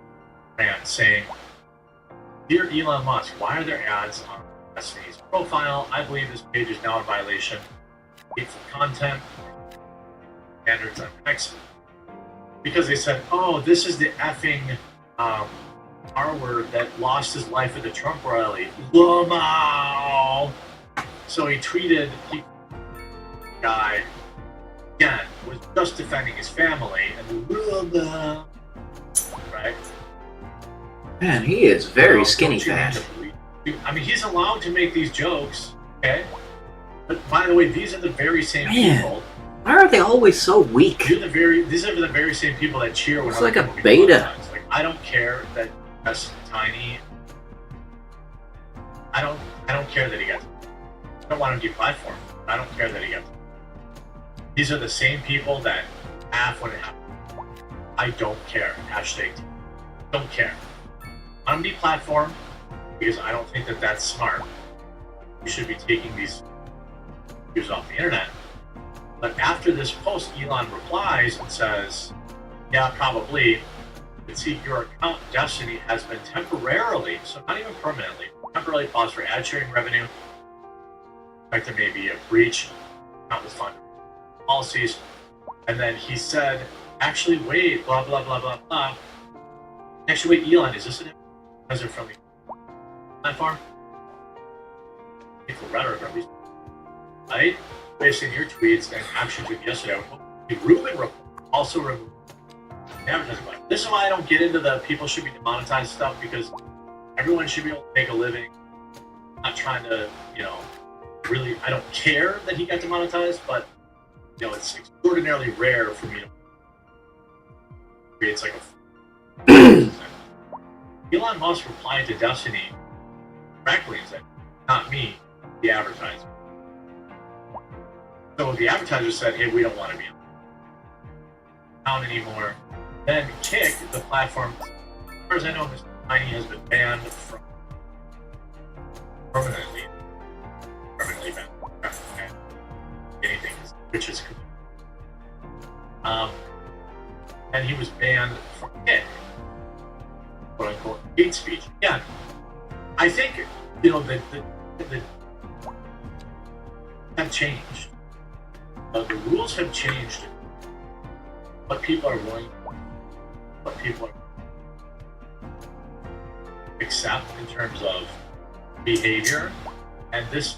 Speaker 4: rant saying, Dear Elon Musk, why are there ads on Destiny's profile? I believe this page is now in violation of hateful content standards on X. Because they said, oh, this is the effing R word that lost his life at the Trump rally. Lamau! So he tweeted, guy, again, was just defending his family, and right?
Speaker 1: Man, he is very skinny fat.
Speaker 4: I mean, he's allowed to make these jokes, okay? But by the way, these are the very same people.
Speaker 1: Why are they always so weak?
Speaker 4: These are the very same people that cheer when
Speaker 1: it's like a beta.
Speaker 4: Like, I don't care that that's tiny. I don't care that he gets. I don't want him to deplatform. I don't care that he gets. These are the same people that laugh when it happens. I don't care. Hashtag. Don't care. I'm deplatformed. because I don't think that that's smart. You should be taking these views off the internet. But after this post, Elon replies and says, yeah, probably. But see, your account, Destiny, has been temporarily, so not even permanently, temporarily paused for ad sharing revenue. In fact, there may be a breach. Account was funded policies. And then he said, actually, wait, blah, blah, blah, blah, blah. Actually, wait, Elon, is this an advertiser from the platform? People rhetoric, at least. Right? Based on your tweets and actions with yesterday, the Rubin report also removed the advertising plan. This is why I don't get into the people should be demonetized stuff, because everyone should be able to make a living. I'm not trying to, really, I don't care that he got demonetized, but, it's extraordinarily rare for me to create like a. Elon Musk replied to Destiny directly and said, not me, the advertiser. So the advertiser said, hey, we don't want to be on anymore. Then Kick, the platform, as far as I know, Mr. Tiny has been banned from permanently banned. Anything, which is and he was banned from Kick, quote unquote, hate speech. Again, I think the have changed. The rules have changed. What people are willing, what people are accept in terms of behavior, and this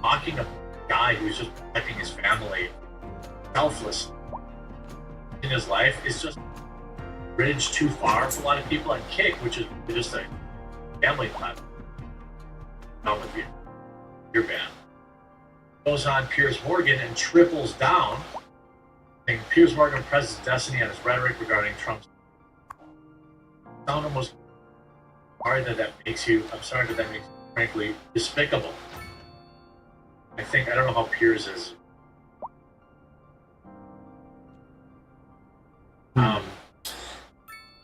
Speaker 4: mocking a guy who's just protecting his family, selfless in his life, is just a bridge too far for a lot of people. And Kick, which is just a family platform, not with you, you're banned. Goes on Piers Morgan and triples down. And Piers Morgan presses Destiny on his rhetoric regarding Trump's. Sound almost sorry that makes you. I'm sorry that makes you, frankly, despicable. I don't know how Piers is.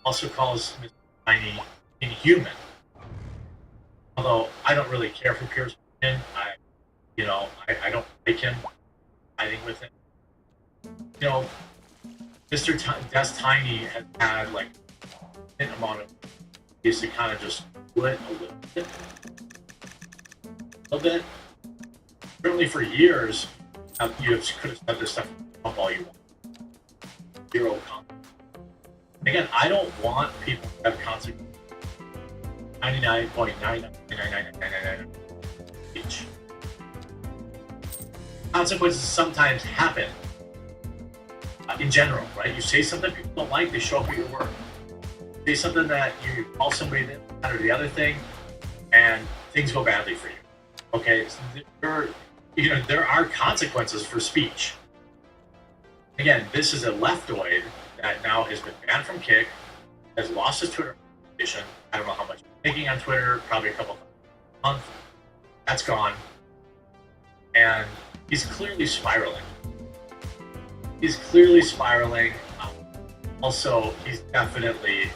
Speaker 4: Also calls Mr. Tiny inhuman. Although I don't really care for Piers Morgan. I don't like him. Fighting with him. Mr. Des Tiny has had like an amount of ways to kind of just split a little bit. Certainly for years, you could have said this stuff up all you want. Zero consequences. Again, I don't want people to have consequences. 99.99999 each. Consequences sometimes happen. In general, right? You say something people don't like, they show up at your work. Say something that you call somebody this or the other thing, and things go badly for you. Okay, so there are consequences for speech. Again, this is a leftoid that now has been banned from Kick, has lost his Twitter position. I don't know how much he's making on Twitter, probably a couple a month. That's gone, and he's clearly spiraling. Also, he's definitely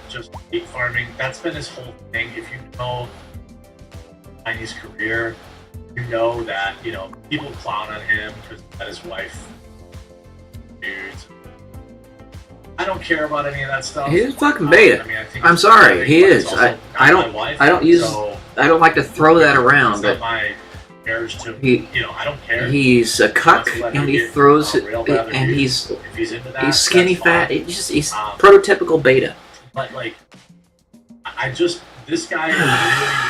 Speaker 4: just hate farming. That's been his whole thing. If you know Tiny's career, you know that people clown on him because that his wife dudes. I don't care about any of that stuff.
Speaker 1: He's fucking beta. I'm sorry, he is. I don't like to throw that around, but
Speaker 3: I don't care.
Speaker 1: He's a cuck, and he throws it, and he's skinny fat. He's prototypical beta.
Speaker 4: But this guy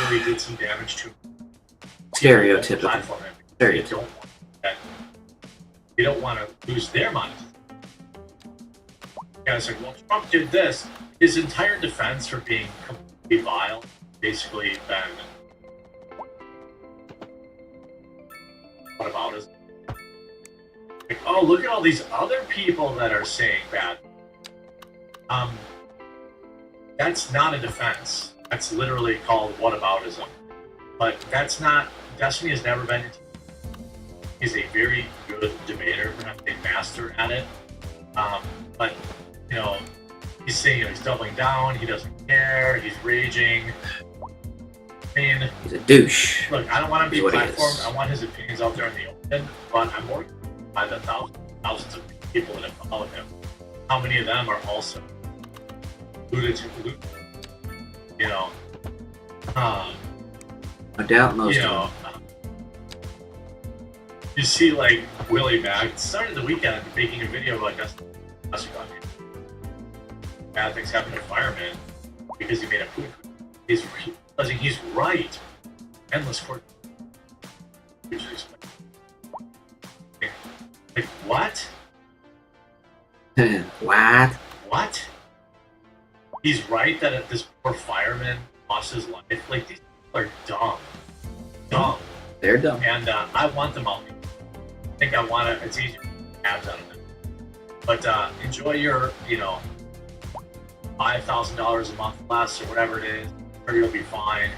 Speaker 4: really did some damage to
Speaker 1: Stereotypical.
Speaker 4: They don't want to lose their money. Guys like, well, Trump did this. His entire defense for being completely vile, basically, been. What about us? Like, oh, look at all these other people that are saying bad. That's not a defense. That's literally called whataboutism. But that's not. Destiny has never been. He's a very good debater, not a master at it. But he's saying he's doubling down. He doesn't care. He's raging. I mean,
Speaker 1: He's a douche.
Speaker 4: look, I don't want him to be
Speaker 1: Is what he
Speaker 4: platformed.
Speaker 1: is.
Speaker 4: I want his opinions out there in the open. But I'm more by the thousands of people that have followed him. How many of them are also lunatic? You know,
Speaker 1: I doubt most
Speaker 4: you
Speaker 1: of
Speaker 4: know.
Speaker 1: them.
Speaker 4: You see, like Willie Mack started the weekend making a video about Dustin. Bad things happen to firemen because he made a poop. He's realizing he's right. Endless court. Like what?
Speaker 1: What?
Speaker 4: What? He's right that if this poor fireman lost his life. Like these people are dumb. Dumb.
Speaker 1: They're dumb.
Speaker 4: And I want them out. I think I want to. It's easier to get abs out of them. But enjoy your, $5,000 a month less or whatever it is. Or you'll be fine.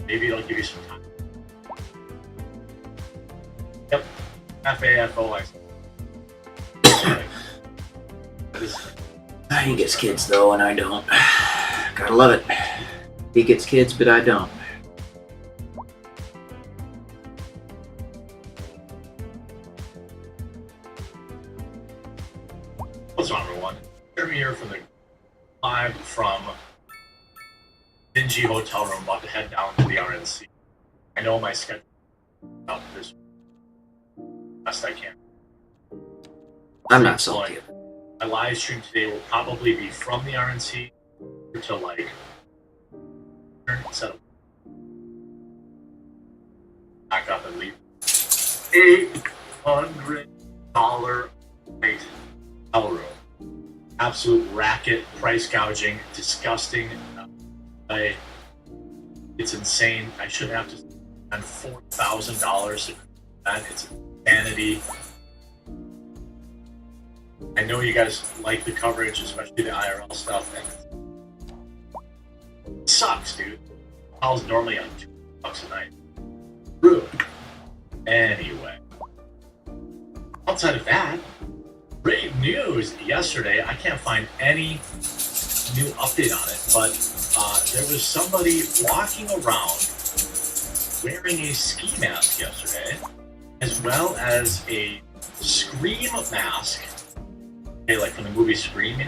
Speaker 4: Maybe it'll give you some time. Yep. FAFO.
Speaker 1: He gets kids though, and I don't. Gotta love it. He gets kids, but I don't.
Speaker 4: What's on, everyone? Jeremy here from the live from dingy hotel room, about to head down to the RNC. I know my schedule out this best I can.
Speaker 1: I'm not salty.
Speaker 4: My live stream today will probably be from the RNC until like instead of back up and leave. $800 hotel room. Absolute racket, price gouging, disgusting. It's insane. I shouldn't have to spend $4,000 to that. It's insanity. I know you guys like the coverage, especially the IRL stuff, and it sucks, dude. I was normally on $2 a night. Rude. Anyway, outside of that, great news yesterday. I can't find any new update on it, but there was somebody walking around wearing a ski mask yesterday, as well as a Scream mask. Okay, like from the movie Scream,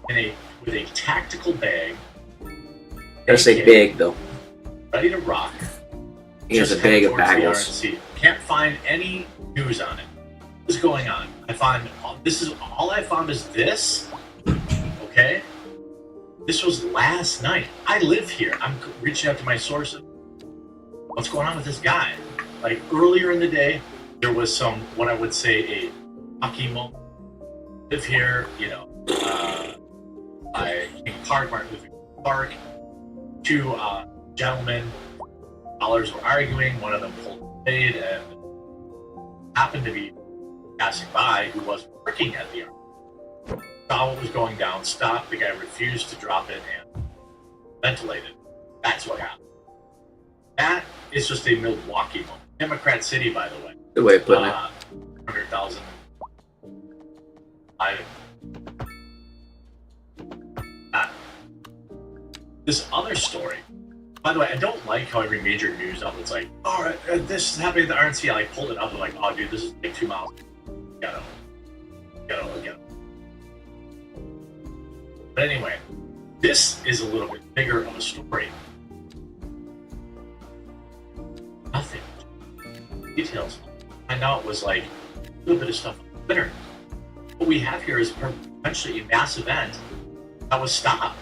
Speaker 4: with a tactical bag.
Speaker 1: Gotta say big though.
Speaker 4: Ready to rock.
Speaker 1: He has a bag of bagels.
Speaker 4: Can't find any news on it. What's going on? All I found is this. Okay? This was last night. I live here. I'm reaching out to my sources. What's going on with this guy? Like earlier in the day, there was some, what I would say, a hockey moment. Live here, by King Park, Martin Luther King Park. Two gentlemen, dollars were arguing. One of them pulled a blade and happened to be passing by who was working at the army. Saw what was going down, stopped. The guy refused to drop it and ventilated. That's what happened. That is just a Milwaukee moment. Democrat City, by the way.
Speaker 1: Good way of putting it.
Speaker 4: 100,000. This other story. By the way, I don't like how every major news outlet's like, all right, this is happening at the RNC. I pulled it up and like, oh, dude, this is like 2 miles. Get it. But anyway, this is a little bit bigger of a story. Nothing. Details. I know it was like a little bit of stuff on Twitter. What we have here is potentially a mass event that was stopped.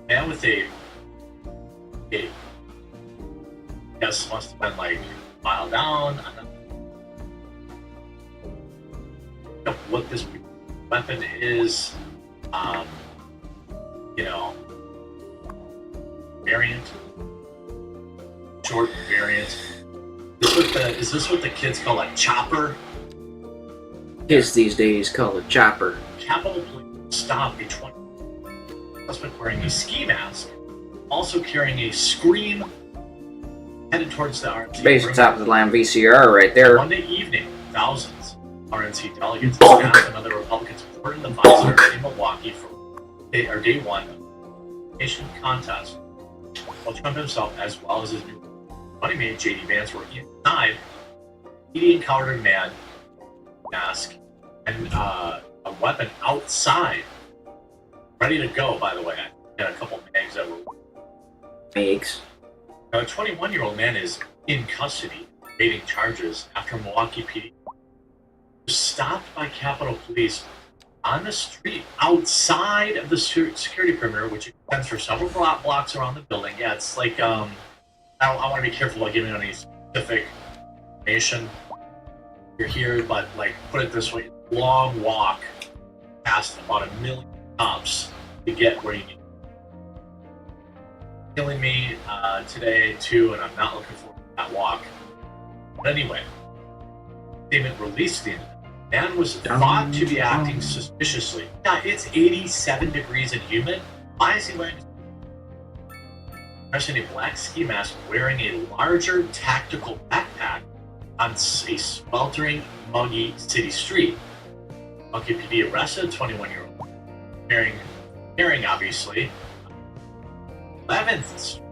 Speaker 4: Man with a guess must have been like a mile down. What this weapon is, variant, short variant. Is this what the kids call a chopper?
Speaker 1: Kids these days call it chopper.
Speaker 4: Capitol Police stopped a 20 suspect wearing a ski mask, also carrying a Scream, headed towards the RNC.
Speaker 1: Basic top of the line VCR right there.
Speaker 4: Monday evening, thousands RNC delegates,
Speaker 1: Bonk.
Speaker 4: staff, and other Republicans supporting the visor in Milwaukee for day one of the nation contest. While Trump himself, as well as his new running mate JD Vance, were inside, he encountered a man mask and a weapon outside, ready to go. By the way, I had a couple mags that were.
Speaker 1: Eggs.
Speaker 4: Now, a 21-year-old man is in custody, evading charges after Milwaukee PD was stopped by Capitol Police on the street outside of the security perimeter, which extends for several blocks around the building. Yeah, it's like I want to be careful about giving any specific information. You're here, but like put it this way: long walk past about 1 million cops to get where you need. Killing me today too, and I'm not looking forward to that walk. But anyway, statement released the man was thought to be acting suspiciously. Yeah, it's 87 degrees and humid. Why is he wearing a black ski mask, wearing a larger tactical backpack on a sweltering, muggy city street? Milwaukee PD arrested 21-year-old carrying obviously 11th Street,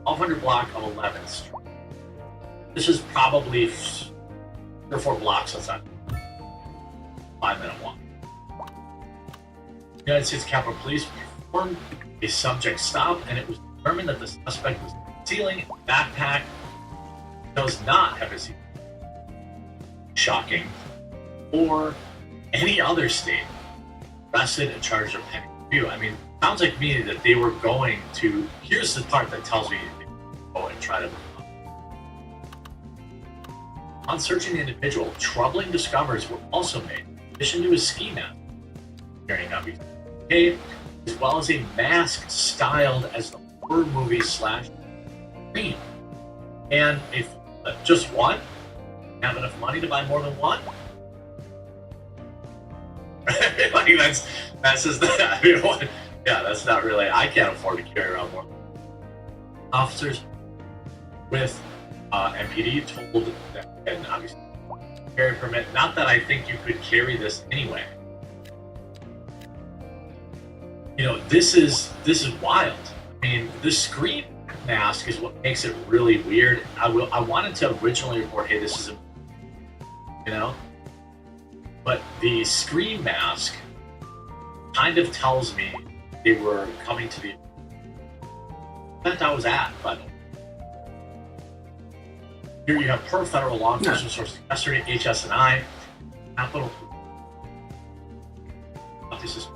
Speaker 4: 1200 block of 11th Street. This is probably 3 or 4 blocks outside. 5-minute walk. United States Capitol Police performed a subject stop, and it was determined that the suspect was concealing a backpack, does not have a seat. Shocking. Or any other state arrested and charged with pending review. I mean, sounds like me that they were going to. Here's the part that tells me they go and try to. On searching the individual, troubling discoveries were also made. In addition to his ski mask, carrying out as well as a mask styled as the horror movie / Scream, and just one. Have enough money to buy more than one? Like that's just I mean, what? Yeah, that's not really. I can't afford to carry around more. Officers with MPD told that, and obviously carry permit. Not that I think you could carry this anyway. You know, this is wild. I mean, the Scream mask is what makes it really weird. I wanted to originally report, hey, this is a, you know, but the Scream mask kind of tells me they were coming to the event I was at, by the way. Here you have per federal law enforcement sources yesterday, HS&I, Capitol. This is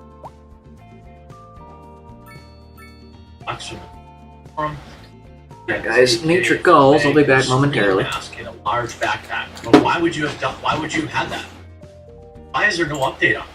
Speaker 1: yeah, guys, meet your goals. I'll be back momentarily.
Speaker 4: Mask in a large backpack. But why would you have done? Why would you have that? Why is there no update on it?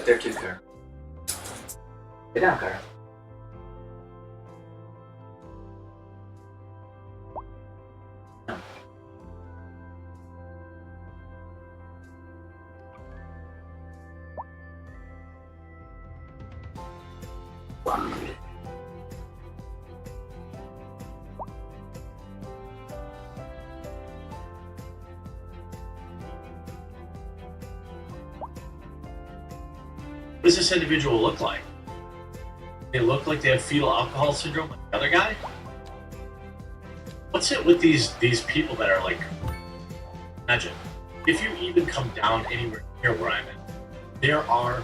Speaker 1: there too, Kara. Get down, Kara.
Speaker 4: What does this individual look like? They look like they have fetal alcohol syndrome like the other guy? What's it with these people that are like, imagine, if you even come down anywhere near where I'm at, there are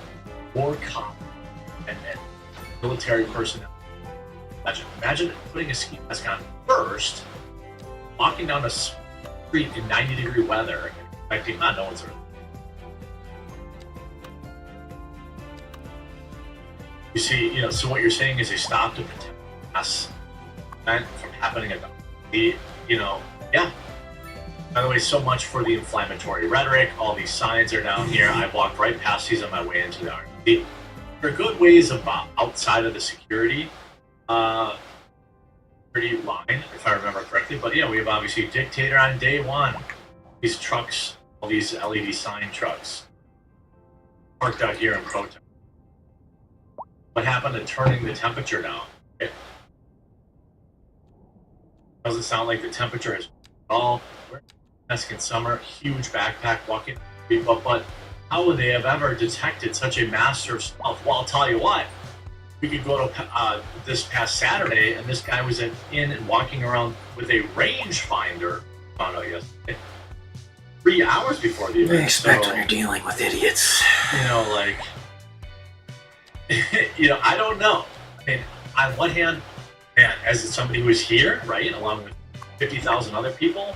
Speaker 4: more cops and military personnel. Imagine putting a ski mask on first, walking down a street in 90-degree weather, and expecting, no one's really. You see, so what you're saying is they stopped a potential mass event from happening at the, yeah. By the way, so much for the inflammatory rhetoric. All these signs are down here. I walked right past these on my way into the RNC. There are good ways about outside of the security line, if I remember correctly. But yeah, we have obviously Dictator on day one. These trucks, all these LED sign trucks, parked out here in protest. What happened to turning the temperature down? It doesn't sound like the temperature is all. We're in summer, huge backpack walking, but how would they have ever detected such a master of stealth? Well, I'll tell you what. We could go to this past Saturday, and this guy was in and walking around with a rangefinder. Found out yesterday, 3 hours before the event.
Speaker 1: I expect when you're dealing with idiots.
Speaker 4: I don't know. I mean, on one hand, man, as somebody who was here, right, along with 50,000 other people,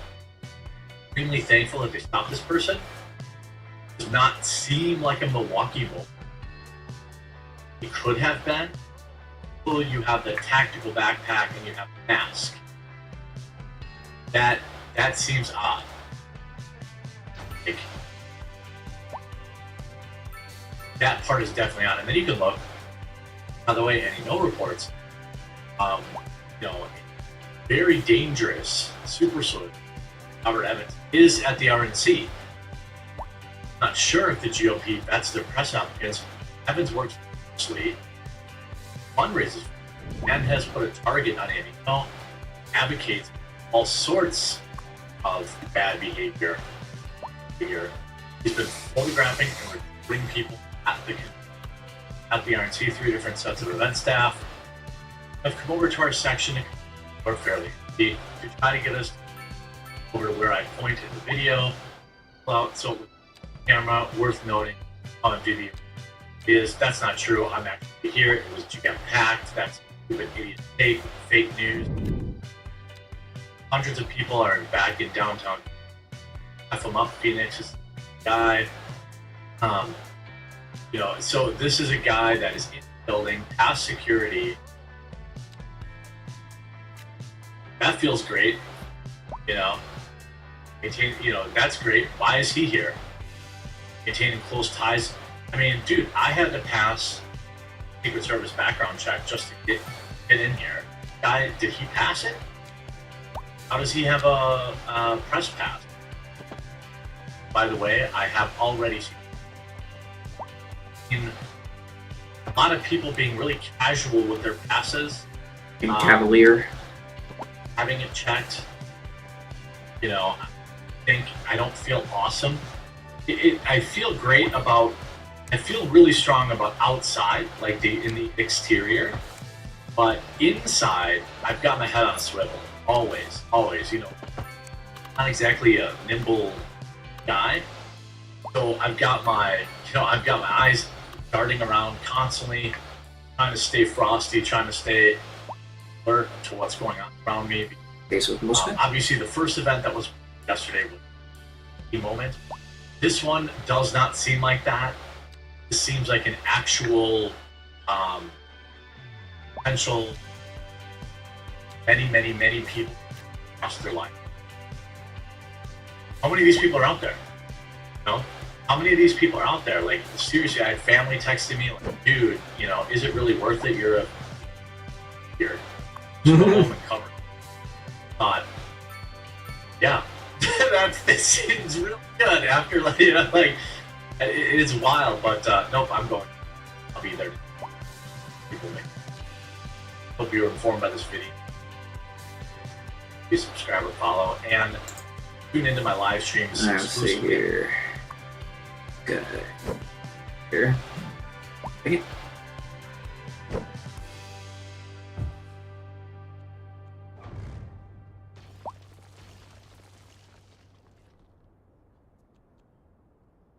Speaker 4: extremely thankful that they stopped this person. Does not seem like a Milwaukee bull. It could have been. Well, you have the tactical backpack and you have the mask. That seems odd. That part is definitely on. And then you can look, by the way, any no reports, very dangerous super sleuth, Robert Evans, is at the RNC. Not sure if the GOP vets their press applicants. Evans works closely, fundraises, and has put a target on him. Advocates all sorts of bad behavior. He's been photographing and recruiting people at the RNC, 3 different sets of event staff have come over to our section or fairly to try to get us over to where I point in the video. Well, so with the camera, worth noting on video is that's not true. I'm actually here. It was jam-packed. That's stupid idiot fake news. Hundreds of people are back in downtown. Half them up, Phoenix is the guy. So this is a guy that is in the building, past security. That feels great, that's great. Why is he here? Maintaining close ties. I mean, dude, I had to pass Secret Service background check just to get in here. Guy, did he pass it? How does he have a press pass? By the way, I have already seen a lot of people being really casual with their passes.
Speaker 1: And cavalier.
Speaker 4: Having it checked. I don't feel awesome. I feel great about. I feel really strong about outside, like in the exterior, but inside, I've got my head on a swivel. Always. Not exactly a nimble guy, so I've got my eyes darting around constantly, trying to stay frosty, trying to stay alert to what's going on around me. Obviously, the first event that was yesterday was a moment. This one does not seem like that. This seems like an actual potential many people across their life. How many of these people are out there? how many of these people are out there? Like, seriously, I had family texting me, like, dude, you know, is it really worth it? You're just go home and cover. Yeah, that seems really good after, like, you know, like, it's wild, but nope, I'm going. I'll be there. People make. Hope you were informed by this video. Be a subscriber, follow, and tune into my live streams.
Speaker 1: Let's see here. Good. Here. Okay.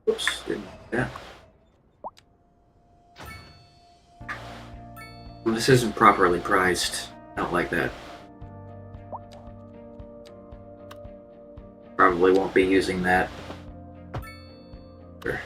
Speaker 1: Oops, didn't like that. Well, this isn't properly priced. I don't like that. Probably won't be using that. Sure.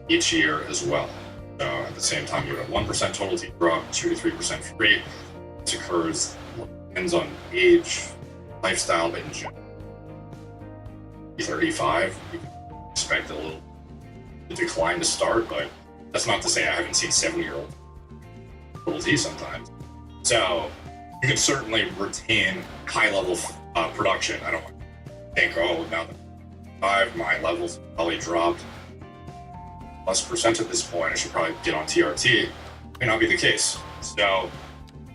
Speaker 5: Each year as well. So at the same time, you have 1% total teeth drop, 2 to 3% free. This occurs, depends on age, lifestyle, but in general, 35, you can expect a little decline to start, but that's not to say I haven't seen 7-year-old total teeth sometimes. So you can certainly retain high level production. I don't think, oh, now that 5, my levels probably dropped +% at this point, I should probably get on TRT. May not be the case. So,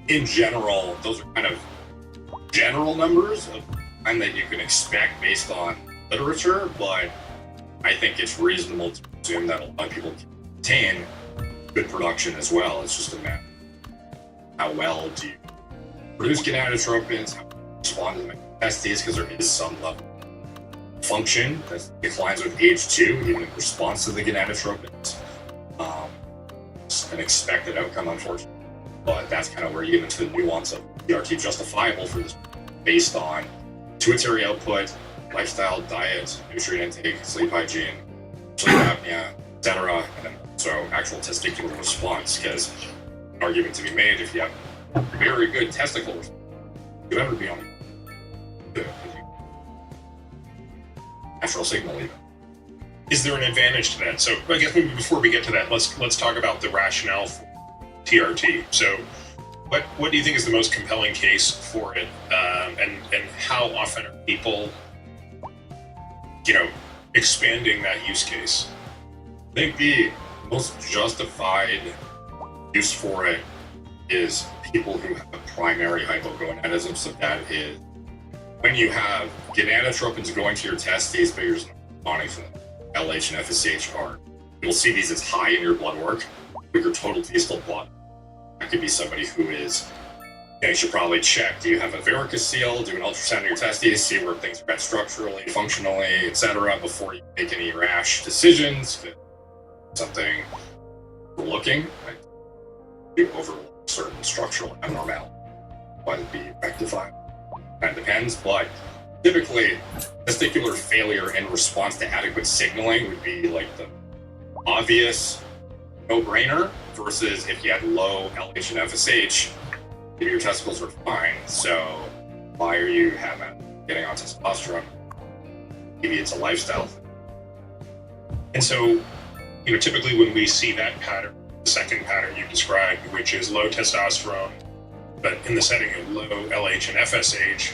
Speaker 5: in general, those are kind of general numbers of time that you can expect based on literature, but I think it's reasonable to assume that a lot of people can obtain good production as well. It's just a matter of how well do you produce gonadotropins, how you respond to the testes, because there is some level function that declines with age too, even in response to the gonadotropins. It's an expected outcome, unfortunately, but that's kind of where you get into the nuance of TRT justifiable for this, based on pituitary output, lifestyle, diet, nutrient intake, sleep hygiene, sleep apnea, etc., and then also actual testicular response. Because an argument to be made, if you have very good testicle response, you ever be on natural signal even.
Speaker 6: Is there an advantage to that? So I guess maybe before we get to that, let's talk about the rationale for TRT. So what do you think is the most compelling case for it, and how often are people, expanding that use case?
Speaker 5: I think the most justified use for it is people who have primary hypogonadism. So that is when you have gonadotropins going to your testes, but you're just not responding to them. LH and FSH are, you'll see these as high in your blood work, but your total distal blood. That could be somebody who is, you should probably check, do you have a varicocele, do an ultrasound of your testes, see where things are at structurally, functionally, etc., before you make any rash decisions. Something overlooking, right? You overlook certain structural abnormality, why it be rectified. That depends, but typically, testicular failure in response to adequate signaling would be like the obvious no-brainer, versus if you had low LH and FSH, maybe your testicles are fine, so why are you getting on testosterone? Maybe it's a lifestyle thing.
Speaker 6: And so, typically when we see that pattern, the second pattern you described, which is low testosterone, but in the setting of low LH and FSH,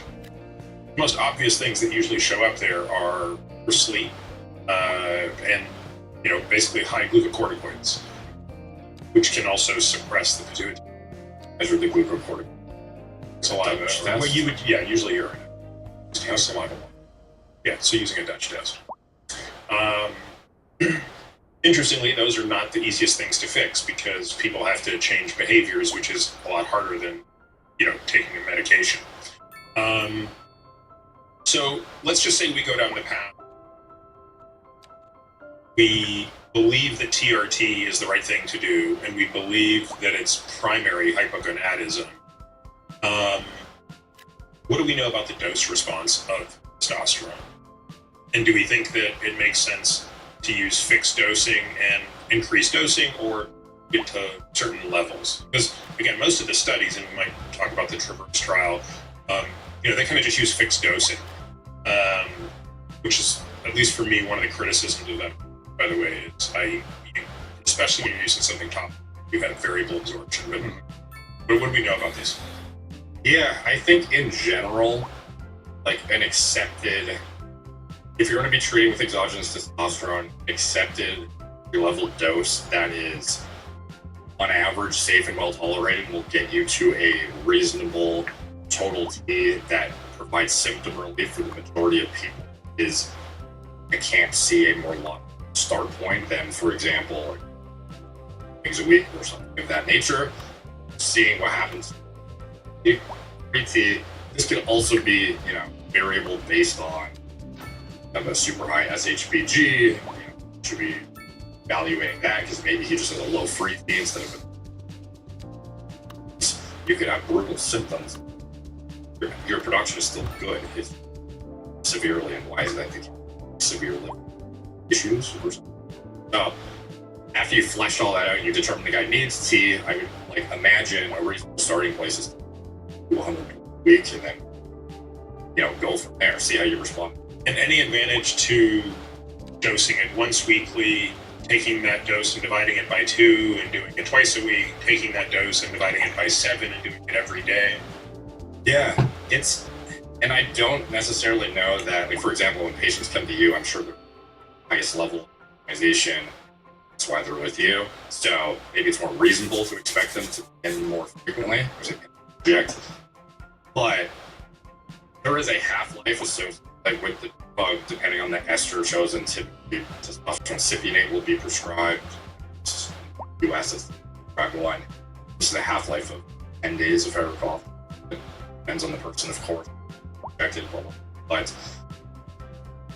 Speaker 6: the most obvious things that usually show up there are sleep, and basically high glucocorticoids, which can also suppress the pituitary.
Speaker 5: Measure the glucocorticoids.
Speaker 6: Saliva. Well, usually urine. Saliva. Yeah, so using a Dutch test. Interestingly, those are not the easiest things to fix because people have to change behaviors, which is a lot harder than, taking a medication. So let's just say we go down the path we believe that TRT is the right thing to do, and we believe that it's primary hypogonadism. What do we know about the dose response of testosterone? And do we think that it makes sense to use fixed dosing and increased dosing, or get to certain levels? Because again, most of the studies, and we might talk about the Traverse trial, they kind of just use fixed dosing, which is, at least for me, one of the criticisms of that, by the way, is especially when you're using something top, you have variable absorption. But what do we know about this?
Speaker 5: Yeah, I think in general, like an accepted, if you're going to be treating with exogenous testosterone, accepted level dose that is on average safe and well tolerated will get you to a reasonable total T that provides symptom relief for the majority of people. I can't see a more long start point than, for example, things a week or something of that nature, seeing what happens. This could also be, variable based on a super high SHBG. Should be evaluating that because maybe he just has a low free T instead of you could have brutal symptoms. Your production is still good. It's severely, and why is that the case? Severely issues or something. So after you flesh all that out and you determine the guy needs T, I would imagine a reasonable starting place is 200 a week, and then go from there. See how you respond.
Speaker 6: And any advantage to dosing it once weekly, taking that dose and dividing it by 2 and doing it twice a week, taking that dose and dividing it by 7 and doing it every day?
Speaker 5: Yeah, and I don't necessarily know that, for example, when patients come to you, I'm sure they're highest level of organization. That's why they're with you. So maybe it's more reasonable to expect them to end more frequently, inject. But there is a half-life associated with the drug, depending on the ester chosen. Typically, testosterone cypionate will be prescribed. US is prescribed one. This is a half-life of 10 days, if I recall. It depends on the person, of course. But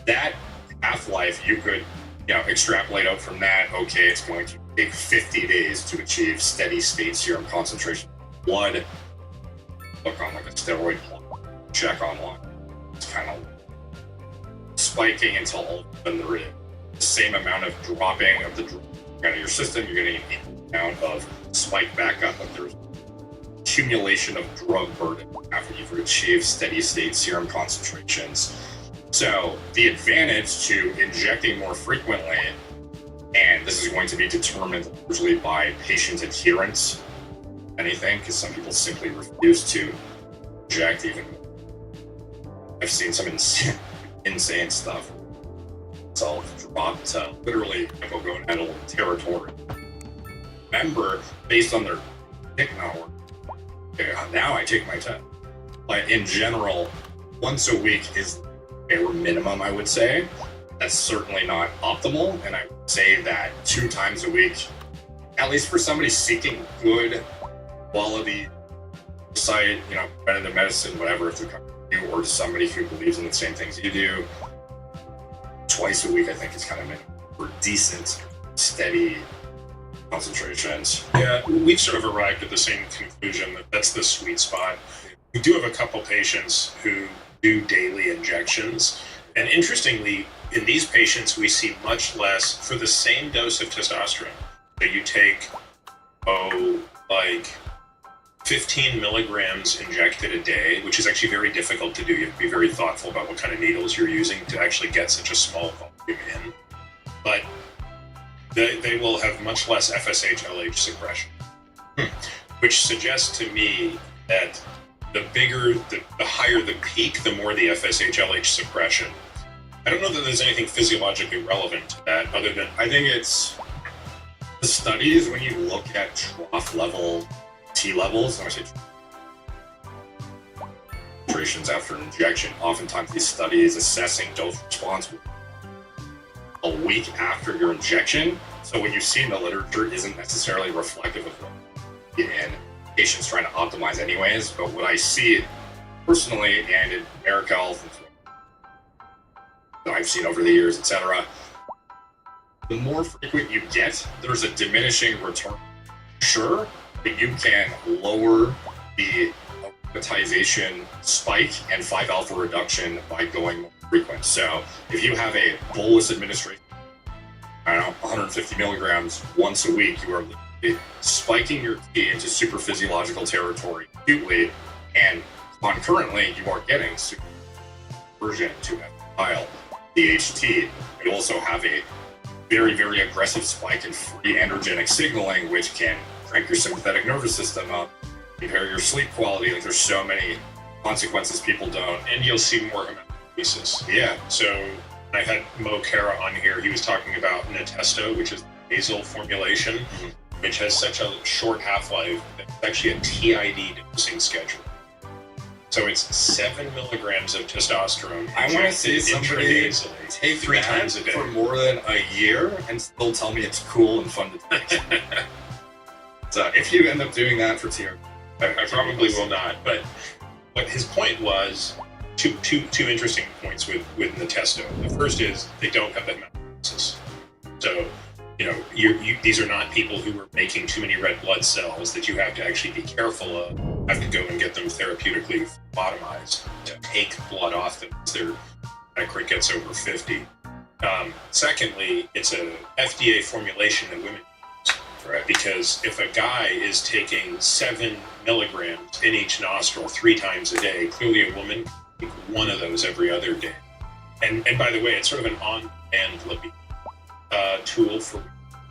Speaker 5: that half-life, you could extrapolate out from that. Okay, it's going to take 50 days to achieve steady state serum concentration of blood. Look on like a steroid plot, check online. It's kind of spiking until all of a sudden there is the same amount of dropping of the drug out of your system. You're getting an equal amount of spike back up, but there's accumulation of drug burden after you've achieved steady state serum concentrations. So the advantage to injecting more frequently, and this is going to be determined usually by patient adherence, anything, because some people simply refuse to inject even. I've seen some insane stuff. It's all dropped to literally hypogonadal territory. Remember, based on their dick not working, now I take my test. But in general, once a week is a minimum, I would say. That's certainly not optimal, and I would say that 2 times a week, at least for somebody seeking good quality site, preventative medicine, whatever, if they're coming to you, or to somebody who believes in the same things you do, twice a week I think is kind of minimum for decent, steady concentrations.
Speaker 6: Yeah, we've sort of arrived at the same conclusion that that's the sweet spot. We do have a couple patients who do daily injections, and interestingly, in these patients we see much less for the same dose of testosterone. So you take, like 15 milligrams injected a day, which is actually very difficult to do. You have to be very thoughtful about what kind of needles you're using to actually get such a small volume in. But they will have much less FSH-LH suppression, which suggests to me that the higher the peak, the more the FSH-LH suppression. I don't know that there's anything physiologically relevant to that, other than I think it's the studies when you look at trough level T levels, and I say concentrations after an injection. Oftentimes, these studies assessing dose response a week after your injection. So what you see in the literature isn't necessarily reflective of what in patients trying to optimize anyways. But what I see personally and in America Health that I've seen over the years, etc.,
Speaker 5: the more frequent you get, there's a diminishing return. Sure, but you can lower the aromatization spike and 5-alpha reduction by going more frequent. So if you have a bolus administration, I don't know, 150 milligrams once a week, you are literally spiking your T into super physiological territory acutely, and concurrently you are getting super conversion to ethyl DHT. You also have a very, very aggressive spike in free androgenic signaling, which can crank your sympathetic nervous system up, impair your sleep quality. Like, there's so many consequences people don't.
Speaker 6: And you'll see more hematopoiesis.
Speaker 5: Yeah.
Speaker 6: So when I had Mo Kara on here, he was talking about Natesto, which is the nasal formulation, which has such a short half-life that it's actually a TID dosing schedule. So it's 7 milligrams of testosterone.
Speaker 5: I want to see somebody take
Speaker 6: 3 times a day
Speaker 5: for more than a year and still tell me it's cool and fun to take. So if you end up doing that for TR,
Speaker 6: I probably will not. But his point was two interesting points with Natesto. The first is they don't have that hematopoiesis. So these are not people who are making too many red blood cells that you have to actually be careful of. Have to go and get them therapeutically phlebotomized to take blood off them as their hematocrit gets over 50. Secondly, it's an FDA formulation that women use, right? Because if a guy is taking 7 milligrams in each nostril 3 times a day, clearly a woman can take one of those every other day. And by the way, it's sort of an on-demand libido tool for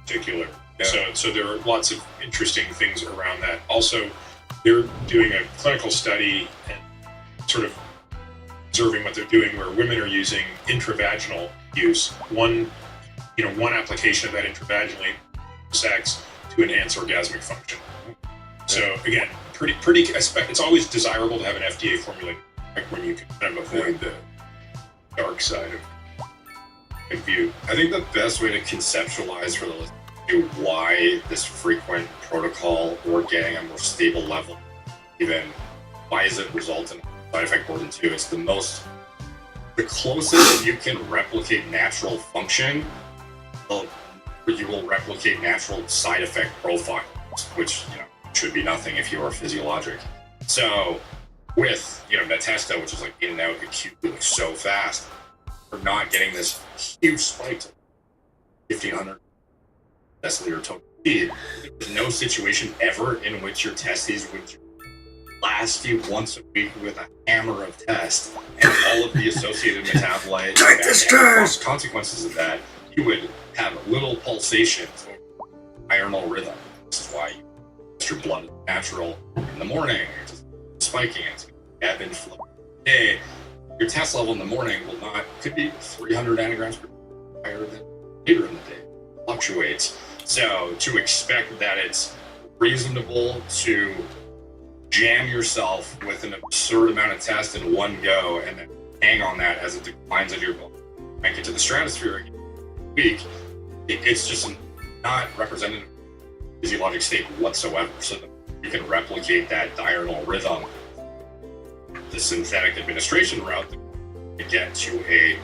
Speaker 6: particular. Yeah. So there are lots of interesting things around that. Also, they're doing a clinical study and sort of observing what they're doing, where women are using intravaginal use. One application of that intravaginally sex to enhance orgasmic function. So again, pretty. It's always desirable to have an FDA formulated when you can kind of avoid the dark side of view.
Speaker 5: I think the best way to conceptualize for the listener to why this frequent protocol or getting a more stable level, even why does it result in side effect burden too? It's the closest you can replicate natural function, you will replicate natural side effect profiles, which should be nothing if you are physiologic. So with Natesto, which is like in and out acutely, like so fast, we're not getting this huge spike to 1,500 deciliter total speed. There's no situation ever in which your testes would blast you once a week with a hammer of test and all of the associated metabolites and consequences of that. You would have little pulsations or diurnal rhythm. This is why your blood is natural in the morning. It's just spiking. It's ebb and flow. Hey, your test level in the morning could be 300 nanograms per higher than later in the day. It fluctuates. So to expect that it's reasonable to jam yourself with an absurd amount of tests in one go and then hang on that as it declines in your body, crank it to the stratosphere again week, it's just not representative of the physiologic state whatsoever. So that you can replicate that diurnal rhythm, the synthetic administration route, to get to a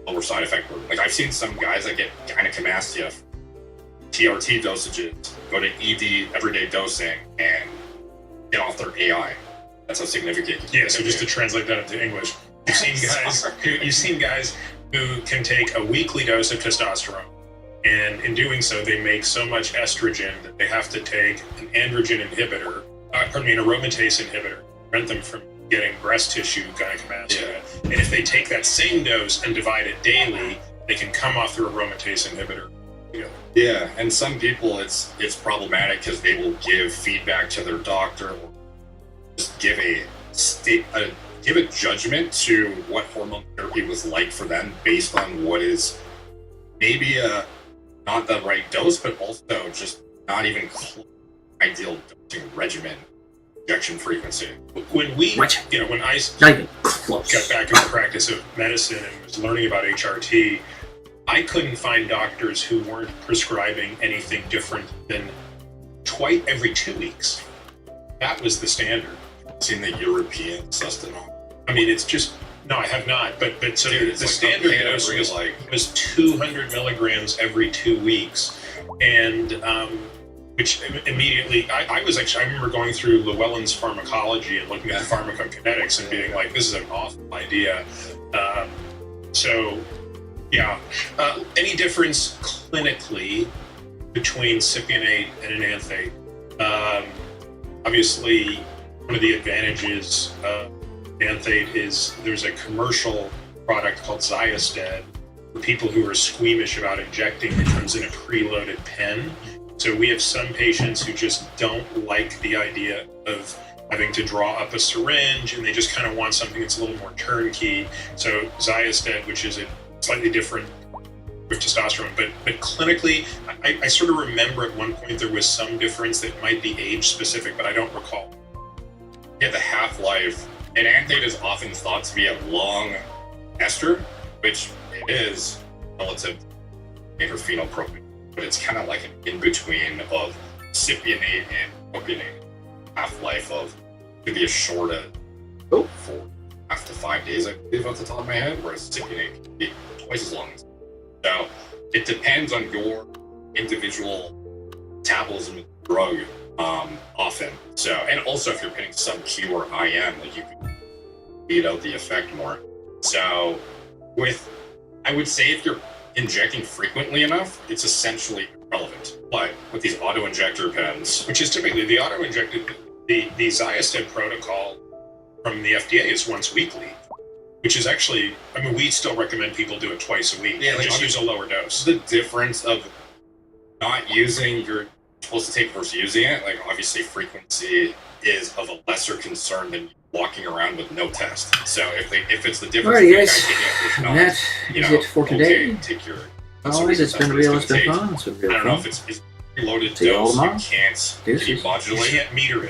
Speaker 5: lower side effect burden. Like, I've seen some guys that get gynecomastia, TRT dosages, go to ED everyday dosing, and get off their AI. That's how significant.
Speaker 6: Yeah. So just to translate that into English, you've seen guys who can take a weekly dose of testosterone, and in doing so, they make so much estrogen that they have to take an androgen inhibitor, an aromatase inhibitor, prevent them from getting breast tissue gynecomastia. Yeah. And if they take that same dose and divide it daily, they can come off their aromatase inhibitor.
Speaker 5: Yeah, and some people it's problematic because they will give feedback to their doctor or just give a judgment to what hormone therapy was like for them based on what is maybe not the right dose, but also just not even close to ideal dosing regimen, injection frequency.
Speaker 6: When I
Speaker 1: not even close.
Speaker 6: got back into the practice of medicine and was learning about HRT, I couldn't find doctors who weren't prescribing anything different than twice every 2 weeks. That was the standard.
Speaker 5: Seen the European sustenance.
Speaker 6: I mean, it's just No, I have not. But so
Speaker 5: Dude, it's
Speaker 6: the
Speaker 5: like
Speaker 6: standard
Speaker 5: a
Speaker 6: dose
Speaker 5: real,
Speaker 6: was,
Speaker 5: like,
Speaker 6: was 200 milligrams every 2 weeks, and which immediately I remember going through Llewellyn's pharmacology and looking at the pharmacokinetics and being like, this is an awful idea. So yeah, any difference clinically between cypionate and enanthate? Obviously, one of the advantages of enanthate is there's a commercial product called Zyosted for people who are squeamish about injecting that comes in a preloaded pen. So we have some patients who just don't like the idea of having to draw up a syringe, and they just kind of want something that's a little more turnkey. So Zyosted, which is a slightly different with testosterone, but clinically, I sort of remember at one point there was some difference that might be age specific, but I don't recall.
Speaker 5: Yeah, the half-life. Enanthate is often thought to be a long ester, which it is relative to phenylpropionate, but it's kind of like an in-between of cypionate and propionate. Half-life of could be as short as 4.5 to 5 days, I believe, off the top of my head, whereas cypionate can be twice as long. So it depends on your individual metabolism of the drug, often. So, and also if you're putting sub Q or IM, like you can beat out the effect more. So I would say if you're injecting frequently enough, it's essentially irrelevant. But with these auto-injector pens,
Speaker 6: Which is typically the auto-injected, the Zyosted protocol from the FDA is once weekly, which is actually, I mean, we still recommend people do it twice a week.
Speaker 5: Yeah, like
Speaker 6: just use a lower dose.
Speaker 5: the difference of not using you're supposed to take versus using it, like obviously frequency is of a lesser concern than walking around with no test. So if it's the difference
Speaker 1: Alrighty,
Speaker 5: between
Speaker 1: guys.
Speaker 5: taking it versus not,
Speaker 1: That
Speaker 5: you
Speaker 1: is
Speaker 5: know,
Speaker 1: it for today.
Speaker 5: okay, take your
Speaker 1: Always, it's been real. It's been fun. It's been
Speaker 5: I
Speaker 1: real
Speaker 5: don't know
Speaker 1: fun.
Speaker 5: if it's reloaded
Speaker 1: See you all
Speaker 5: dose, you
Speaker 1: tomorrow.
Speaker 5: can't
Speaker 1: Deuces.
Speaker 6: You
Speaker 5: modulate.
Speaker 6: can't meter it.